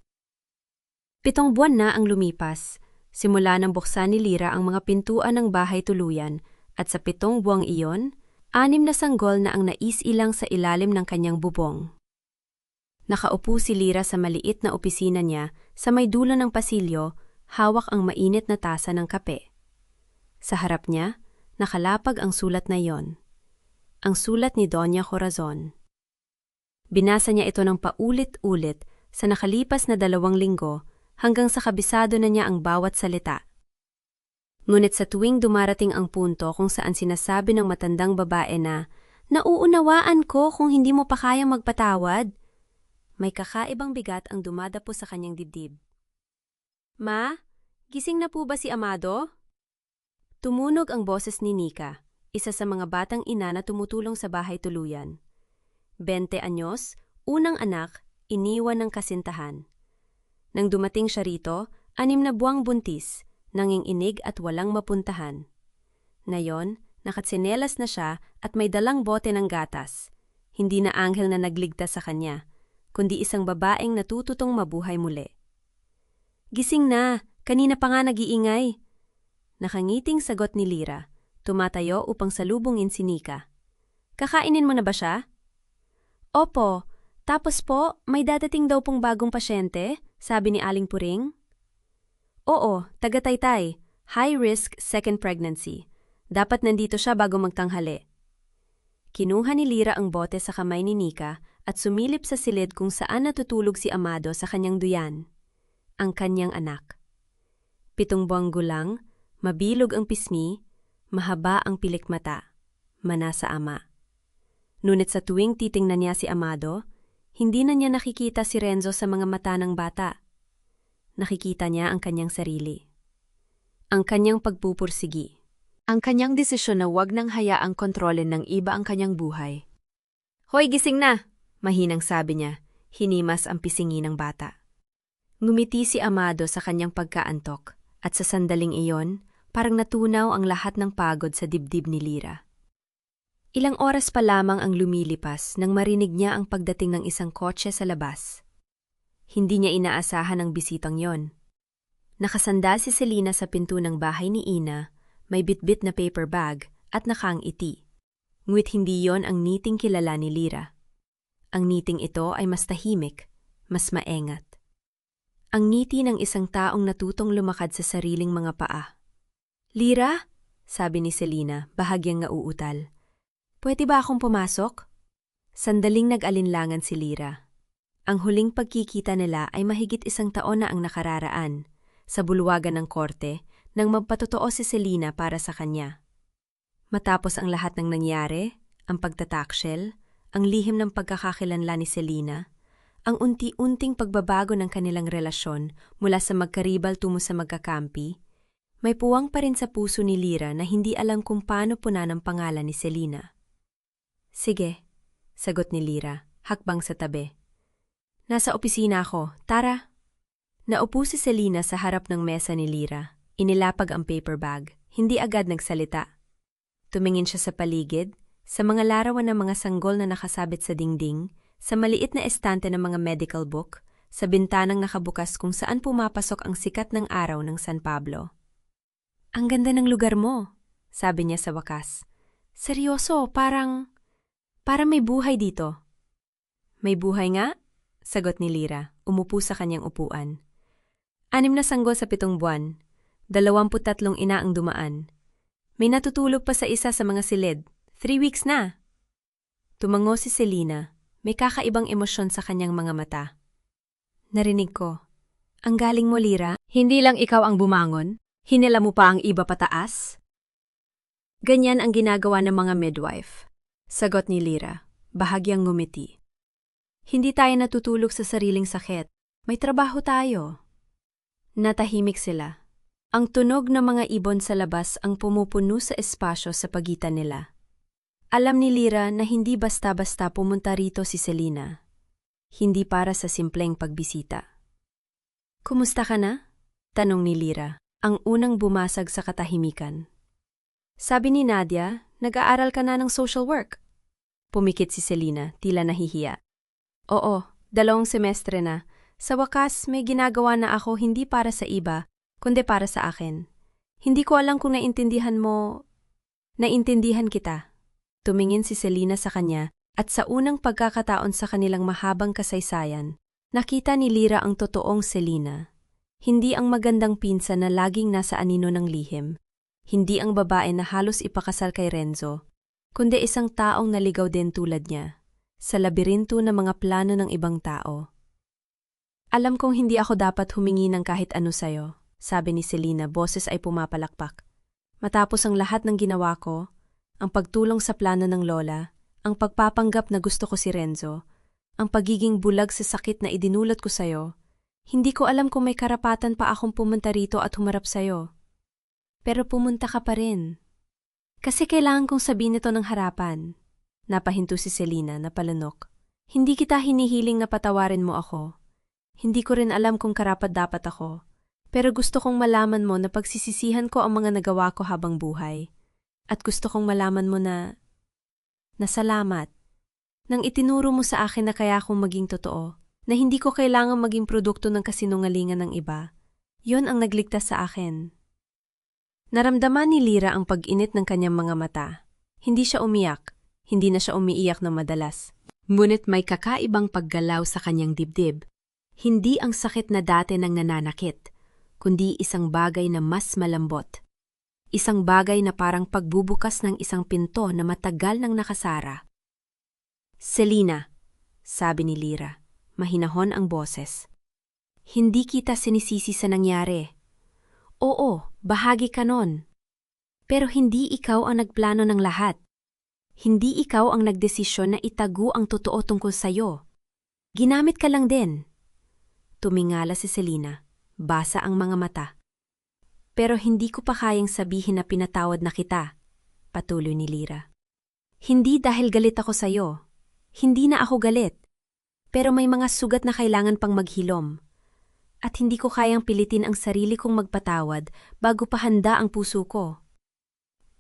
7 buwan na ang lumipas, simula nang buksan ni Lira ang mga pintuan ng bahay tuluyan, at sa 7 buwang iyon, 6 na sanggol na ang naisilang sa ilalim ng kanyang bubong. Nakaupo si Lira sa maliit na opisina niya sa may dulo ng pasilyo, hawak ang mainit na tasa ng kape. Sa harap niya, nakalapag ang sulat na iyon. Ang sulat ni Doña Corazon. Binasa niya ito ng paulit-ulit sa nakalipas na 2 linggo hanggang sa kabisado na niya ang bawat salita. Ngunit sa tuwing dumarating ang punto kung saan sinasabi ng matandang babae na, "Nauunawaan ko kung hindi mo pa kayang magpatawad," may kakaibang bigat ang dumadapo sa kanyang dibdib. "Ma, gising na po ba si Amado?" Tumunog ang boses ni Nika, isa sa mga batang ina na tumutulong sa bahay tuluyan. 20 anyos, unang anak, iniwan ng kasintahan. Nang dumating siya rito, 6 na buwang buntis, nanginginig at walang mapuntahan. Ngayon, nakatsinelas na siya at may dalang bote ng gatas. Hindi na anghel na nagligtas sa kanya, kundi isang babaeng natututong mabuhay muli. "Gising na, kanina pa nga nag-iingay." Nakangiting sagot ni Lira, tumatayo upang salubungin si Nika. Kakainin mo na ba siya? Opo, tapos po, may dadating daw pong bagong pasyente, sabi ni Aling Puring. Oo, taga-Taytay, high-risk second pregnancy. Dapat nandito siya bago magtanghali. Kinuha ni Lyra ang bote sa kamay ni Nika at sumilip sa silid kung saan natutulog si Amado sa kanyang duyan, ang kanyang anak. 7 buwang gulang, mabilog ang pisngi, mahaba ang pilikmata, manasa ama. Ngunit sa tuwing titingnan niya si Amado, hindi na niya nakikita si Renzo sa mga mata ng bata. Nakikita niya ang kanyang sarili. Ang kanyang pagpupursigi. Ang kanyang desisyon na huwag nang hayaang kontrolin ng iba ang kanyang buhay. Hoy, gising na! Mahinang sabi niya, hinimas ang pisingi ng bata. Ngumiti si Amado sa kanyang pagkaantok at sa sandaling iyon, parang natunaw ang lahat ng pagod sa dibdib ni Lyra. Ilang oras pa lamang ang lumilipas nang marinig niya ang pagdating ng isang kotse sa labas. Hindi niya inaasahan ang bisitang yon. Nakasanda si Selena sa pinto ng bahay ni Ina, may bitbit na paper bag at nakaangiti. Ngunit hindi yon ang niting kilala ni Lyra. Ang niting ito ay mas tahimik, mas maengat. Ang ngiti ng isang taong natutong lumakad sa sariling mga paa. Lyra? Sabi ni Selena, bahagyang nauutal. Pwede ba akong pumasok? Sandaling nag-alinlangan si Lyra. Ang huling pagkikita nila ay mahigit 1 taon na ang nakararaan, sa bulwagan ng korte, nang magpatotoo si Selena para sa kanya. Matapos ang lahat ng nangyari, ang pagtataksil, ang lihim ng pagkakakilanlan ni Selena, ang unti-unting pagbabago ng kanilang relasyon mula sa magkaribal tungo sa magkakampi, may puwang pa rin sa puso ni Lyra na hindi alam kung paano punan ang pangalan ni Selena. Sige, sagot ni Lyra, hakbang sa tabi. Nasa opisina ako, tara. Naupo si Selena sa harap ng mesa ni Lyra, inilapag ang paper bag, hindi agad nagsalita. Tumingin siya sa paligid, sa mga larawan ng mga sanggol na nakasabit sa dingding, sa maliit na estante ng mga medical book, sa bintanang nakabukas kung saan pumapasok ang sikat ng araw ng San Pablo. Ang ganda ng lugar mo, sabi niya sa wakas. Seryoso, parang may buhay dito. May buhay nga? Sagot ni Lyra, umupo sa kanyang upuan. 6 na sanggol sa 7 buwan, 23 ina ang dumaan. May natutulog pa sa isa sa mga silid, 3 weeks na. Tumango si Selena, may kakaibang emosyon sa kanyang mga mata. Narinig ko. Ang galing mo, Lyra, hindi lang ikaw ang bumangon, hinila mo pa ang iba pataas? Ganyan ang ginagawa ng mga midwife. Sagot ni Lyra, bahagyang ngumiti. Hindi tayo natutulog sa sariling sakit. May trabaho tayo. Natahimik sila. Ang tunog ng mga ibon sa labas ang pumupuno sa espasyo sa pagitan nila. Alam ni Lyra na hindi basta-basta pumunta rito si Selena. Hindi para sa simpleng pagbisita. Kumusta ka na? Tanong ni Lyra, ang unang bumasag sa katahimikan. Sabi ni Nadia, nag-aaral ka na ng social work. Pumikit si Selena, tila nahihiya. Oo, 2 semestre na. Sa wakas, may ginagawa na ako hindi para sa iba, kundi para sa akin. Hindi ko alam kung naintindihan mo. Naintindihan kita. Tumingin si Selena sa kanya at sa unang pagkakataon sa kanilang mahabang kasaysayan, nakita ni Lyra ang totoong Selena. Hindi ang magandang pinsan na laging nasa anino ng lihim. Hindi ang babae na halos ipakasal kay Renzo, kundi isang taong naligaw din tulad niya, sa labirinto ng mga plano ng ibang tao. Alam kong hindi ako dapat humingi ng kahit ano sa'yo, sabi ni Selena, boses ay pumapalakpak. Matapos ang lahat ng ginawa ko, ang pagtulong sa plano ng lola, ang pagpapanggap na gusto ko si Renzo, ang pagiging bulag sa sakit na idinulot ko sa'yo, hindi ko alam kung may karapatan pa akong pumunta rito at humarap sa'yo. Pero pumunta ka pa rin. Kasi kailangan kong sabihin ito ng harapan. Napahinto si Selena na palunok. Hindi kita hinihiling na patawarin mo ako. Hindi ko rin alam kung karapat-dapat ako. Pero gusto kong malaman mo na pagsisisihan ko ang mga nagawa ko habang buhay. At gusto kong malaman mo na salamat. Nang itinuro mo sa akin na kaya akong maging totoo, na hindi ko kailangang maging produkto ng kasinungalingan ng iba. Yon ang nagligtas sa akin. Naramdaman ni Lyra ang pag-init ng kanyang mga mata. Hindi siya umiyak, hindi na siya umiiyak ng madalas. Ngunit may kakaibang paggalaw sa kanyang dibdib. Hindi ang sakit na dati nang nananakit, kundi isang bagay na mas malambot. Isang bagay na parang pagbubukas ng isang pinto na matagal nang nakasara. "Selina," sabi ni Lyra, mahinahon ang boses. "Hindi kita sinisisi sa nangyari. Oo, bahagi ka nun. Pero hindi ikaw ang nagplano ng lahat. Hindi ikaw ang nagdesisyon na itago ang totoo tungkol sa'yo. Ginamit ka lang din." Tumingala si Selina, basa ang mga mata. "Pero hindi ko pa kayang sabihin na pinatawad na kita," patuloy ni Lyra. "Hindi dahil galit ako sa'yo. Hindi na ako galit. Pero may mga sugat na kailangan pang maghilom. At hindi ko kayang pilitin ang sarili kong magpatawad bago pa handa ang puso ko."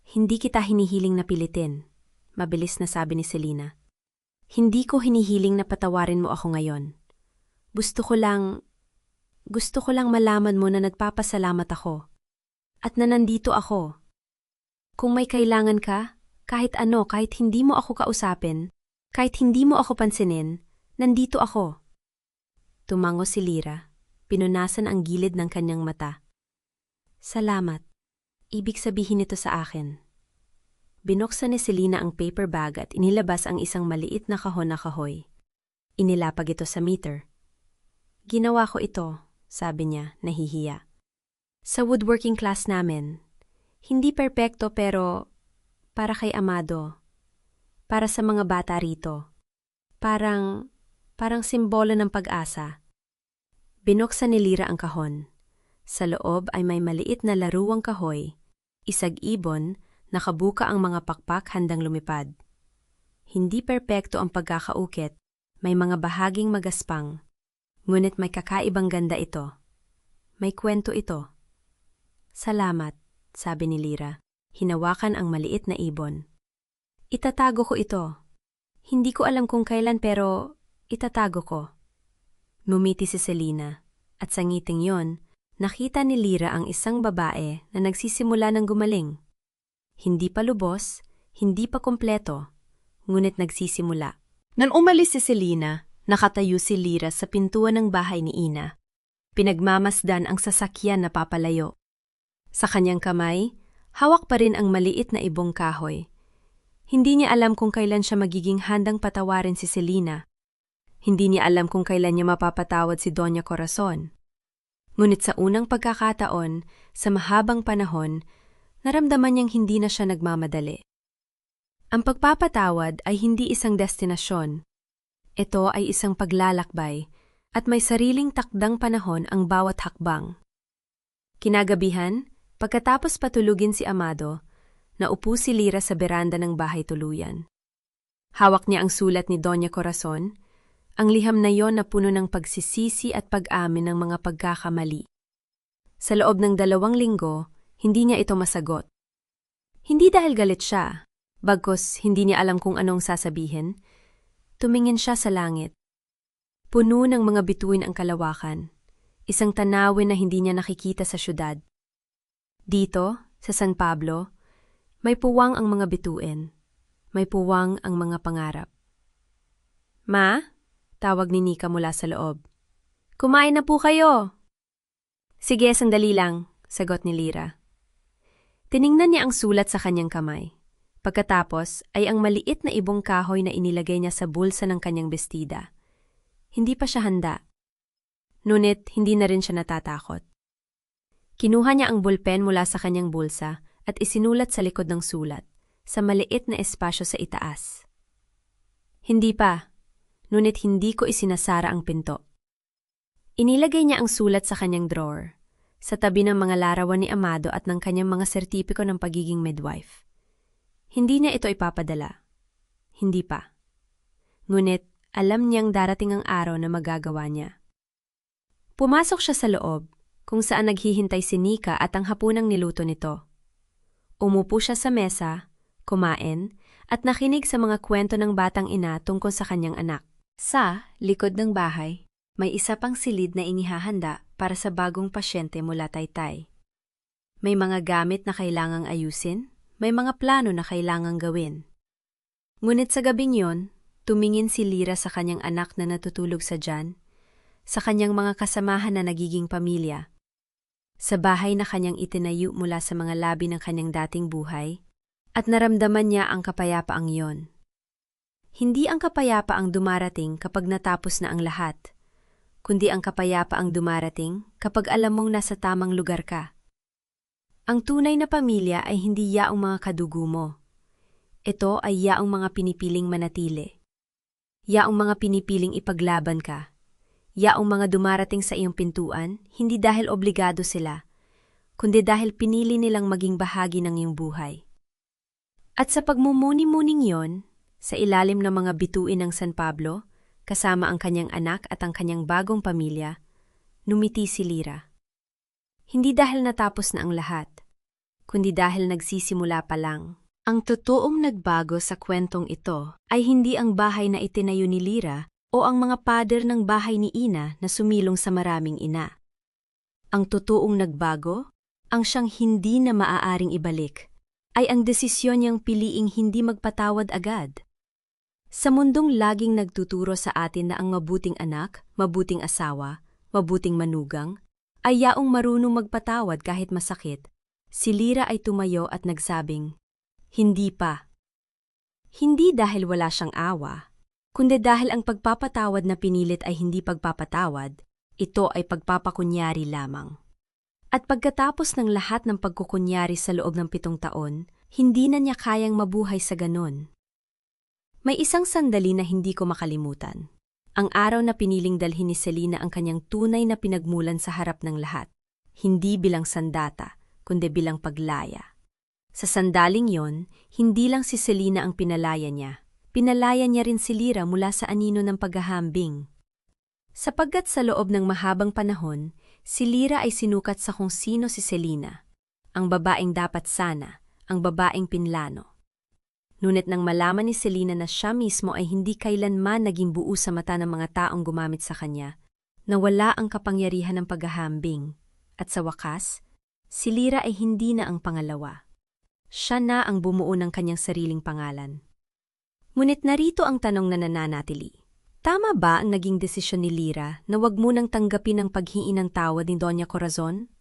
"Hindi kita hinihiling na pilitin," mabilis na sabi ni Selina. "Hindi ko hinihiling na patawarin mo ako ngayon. Gusto ko lang malaman mo na nagpapasalamat ako. At na nandito ako. Kung may kailangan ka, kahit ano, kahit hindi mo ako kausapin, kahit hindi mo ako pansinin, nandito ako." Tumango si Lyra, pinunasan ang gilid ng kanyang mata. "Salamat. Ibig sabihin nito sa akin." Binuksan ni Selina ang paper bag at inilabas ang isang maliit na kahon na kahoy. Inilapag ito sa meter. "Ginawa ko ito," sabi niya, nahihiya. "Sa woodworking class namin. Hindi perpekto pero para kay Amado. Para sa mga bata rito. Parang simbolo ng pag-asa." Binuksan ni Lyra ang kahon. Sa loob ay may maliit na laruang kahoy, isag-ibon, nakabuka ang mga pakpak handang lumipad. Hindi perpekto ang pagkakaukit, may mga bahaging magaspang. Ngunit may kakaibang ganda ito. May kwento ito. "Salamat," sabi ni Lyra, hinawakan ang maliit na ibon. "Itatago ko ito. Hindi ko alam kung kailan pero itatago ko." Ngumiti si Selina, at sa ngiting yon, nakita ni Lyra ang isang babae na nagsisimula ng gumaling. Hindi pa lubos, hindi pa kompleto, ngunit nagsisimula. Nang umalis si Selina, nakatayo si Lyra sa pintuan ng bahay ni Ina. Pinagmamasdan ang sasakyan na papalayo. Sa kanyang kamay, hawak pa rin ang maliit na ibong kahoy. Hindi niya alam kung kailan siya magiging handang patawarin si Selina. Hindi niya alam kung kailan niya mapapatawad si Doña Corazon. Ngunit sa unang pagkakataon, sa mahabang panahon, naramdaman niyang hindi na siya nagmamadali. Ang pagpapatawad ay hindi isang destinasyon. Ito ay isang paglalakbay, at may sariling takdang panahon ang bawat hakbang. Kinagabihan, pagkatapos patulugin si Amado, naupo si Lyra sa beranda ng bahay tuluyan. Hawak niya ang sulat ni Doña Corazon, ang liham na yon na puno ng pagsisisi at pag-amin ng mga pagkakamali. Sa loob ng 2 linggo, hindi niya ito masagot. Hindi dahil galit siya, bagkus hindi niya alam kung anong sasabihin. Tumingin siya sa langit. Puno ng mga bituin ang kalawakan, isang tanawin na hindi niya nakikita sa syudad. Dito, sa San Pablo, may puwang ang mga bituin, may puwang ang mga pangarap. "Ma?" tawag ni Nika mula sa loob. "Kumain na po kayo." "Sige, sandali lang," sagot ni Lyra. Tiningnan niya ang sulat sa kanyang kamay. Pagkatapos ay ang maliit na ibong kahoy na inilagay niya sa bulsa ng kanyang bestida. Hindi pa siya handa. Ngunit hindi na rin siya natatakot. Kinuha niya ang bulpen mula sa kanyang bulsa at isinulat sa likod ng sulat, sa maliit na espasyo sa itaas. "Hindi pa, ngunit hindi ko isinasara ang pinto." Inilagay niya ang sulat sa kanyang drawer, sa tabi ng mga larawan ni Amado at ng kanyang mga sertipiko ng pagiging midwife. Hindi niya ito ipapadala. Hindi pa. Ngunit alam niyang darating ang araw na magagawa niya. Pumasok siya sa loob, kung saan naghihintay si Nika at ang hapunang niluto nito. Umupo siya sa mesa, kumain, at nakinig sa mga kwento ng batang ina tungkol sa kanyang anak. Sa likod ng bahay, may isa pang silid na inihahanda para sa bagong pasyente mula Taytay. May mga gamit na kailangang ayusin, may mga plano na kailangang gawin. Ngunit sa gabing yon, tumingin si Lyra sa kanyang anak na natutulog sa tiyan, sa kanyang mga kasamahan na nagiging pamilya, sa bahay na kanyang itinayo mula sa mga labi ng kanyang dating buhay, at naramdaman niya ang kapayapaang yon. Hindi ang kapayapaang dumarating kapag natapos na ang lahat, kundi ang kapayapaang dumarating kapag alam mong nasa tamang lugar ka. Ang tunay na pamilya ay hindi yaong mga kadugo mo. Ito ay yaong mga pinipiling manatili. Yaong mga pinipiling ipaglaban ka. Yaong mga dumarating sa iyong pintuan, hindi dahil obligado sila, kundi dahil pinili nilang maging bahagi ng iyong buhay. At sa pagmumuni-muning yon, sa ilalim ng mga bituin ng San Pablo, kasama ang kanyang anak at ang kanyang bagong pamilya, numiti si Lyra. Hindi dahil natapos na ang lahat, kundi dahil nagsisimula pa lang. Ang totoong nagbago sa kwentong ito ay hindi ang bahay na itinayo ni Lyra o ang mga pader ng bahay ni Ina na sumilong sa maraming ina. Ang totoong nagbago, ang siyang hindi na maaaring ibalik, ay ang desisyon niyang piliing hindi magpatawad agad. Sa mundong laging nagtuturo sa atin na ang mabuting anak, mabuting asawa, mabuting manugang, ay yaong marunong magpatawad kahit masakit, si Lyra ay tumayo at nagsabing, "Hindi pa." Hindi dahil wala siyang awa, kundi dahil ang pagpapatawad na pinilit ay hindi pagpapatawad, ito ay pagpapakunyari lamang. At pagkatapos ng lahat ng pagkukunyari sa loob ng 7 taon, hindi na niya kayang mabuhay sa ganon. May isang sandali na hindi ko makalimutan. Ang araw na piniling dalhin ni Selina ang kanyang tunay na pinagmulan sa harap ng lahat, hindi bilang sandata, kundi bilang paglaya. Sa sandaling yon, hindi lang si Selina ang pinalaya niya. Pinalaya niya rin si Lyra mula sa anino ng paghahambing. Sapagkat sa loob ng mahabang panahon, si Lyra ay sinukat sa kung sino si Selina, ang babaeng dapat sana, ang babaeng pinlano. Ngunit nang malaman ni Selina na siya mismo ay hindi kailanman naging buo sa mata ng mga taong gumamit sa kanya, nawala ang kapangyarihan ng paghahambing, at sa wakas, si Lyra ay hindi na ang pangalawa. Siya na ang bumuo ng kanyang sariling pangalan. Ngunit narito ang tanong na nananatili. Tama ba ang naging desisyon ni Lyra na wag munang tanggapin ang paghingi ng tawad ni Doña Corazon?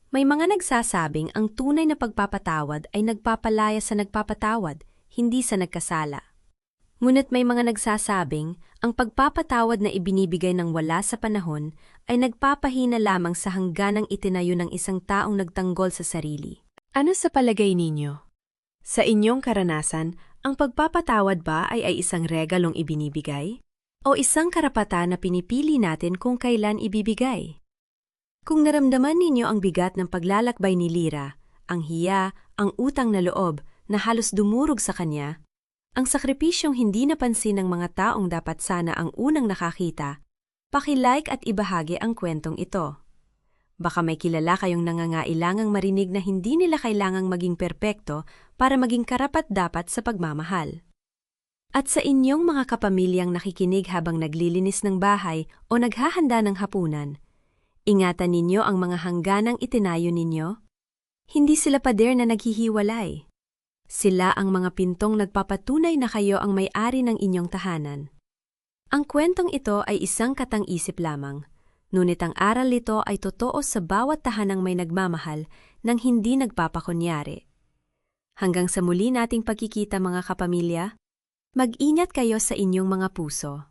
May mga nagsasabing ang tunay na pagpapatawad ay nagpapalaya sa nagpapatawad, hindi sa nagkasala. Ngunit may mga nagsasabing ang pagpapatawad na ibinibigay ng wala sa panahon ay nagpapahina lamang sa hangganang itinayo ng isang taong nagtanggol sa sarili. Ano sa palagay ninyo? Sa inyong karanasan, ang pagpapatawad ba ay isang regalong ibinibigay? O isang karapatan na pinipili natin kung kailan ibibigay? Kung naramdaman ninyo ang bigat ng paglalakbay ni Lyra, ang hiya, ang utang na loob na halos dumurog sa kanya, ang sakripisyong hindi napansin ng mga taong dapat sana ang unang nakakita, paki-like at ibahagi ang kwentong ito. Baka may kilala kayong nangangailangang marinig na hindi nila kailangang maging perpekto para maging karapat-dapat sa pagmamahal. At sa inyong mga kapamilyang nakikinig habang naglilinis ng bahay o naghahanda ng hapunan, ingatan ninyo ang mga hangganang itinayo ninyo. Hindi sila pader na naghihiwalay. Sila ang mga pintong nagpapatunay na kayo ang may-ari ng inyong tahanan. Ang kwentong ito ay isang katang-isip lamang, ngunit ang aral nito ay totoo sa bawat tahanang may nagmamahal nang hindi nagpapakunyari. Hanggang sa muli nating pagkikita mga kapamilya, mag-ingat kayo sa inyong mga puso.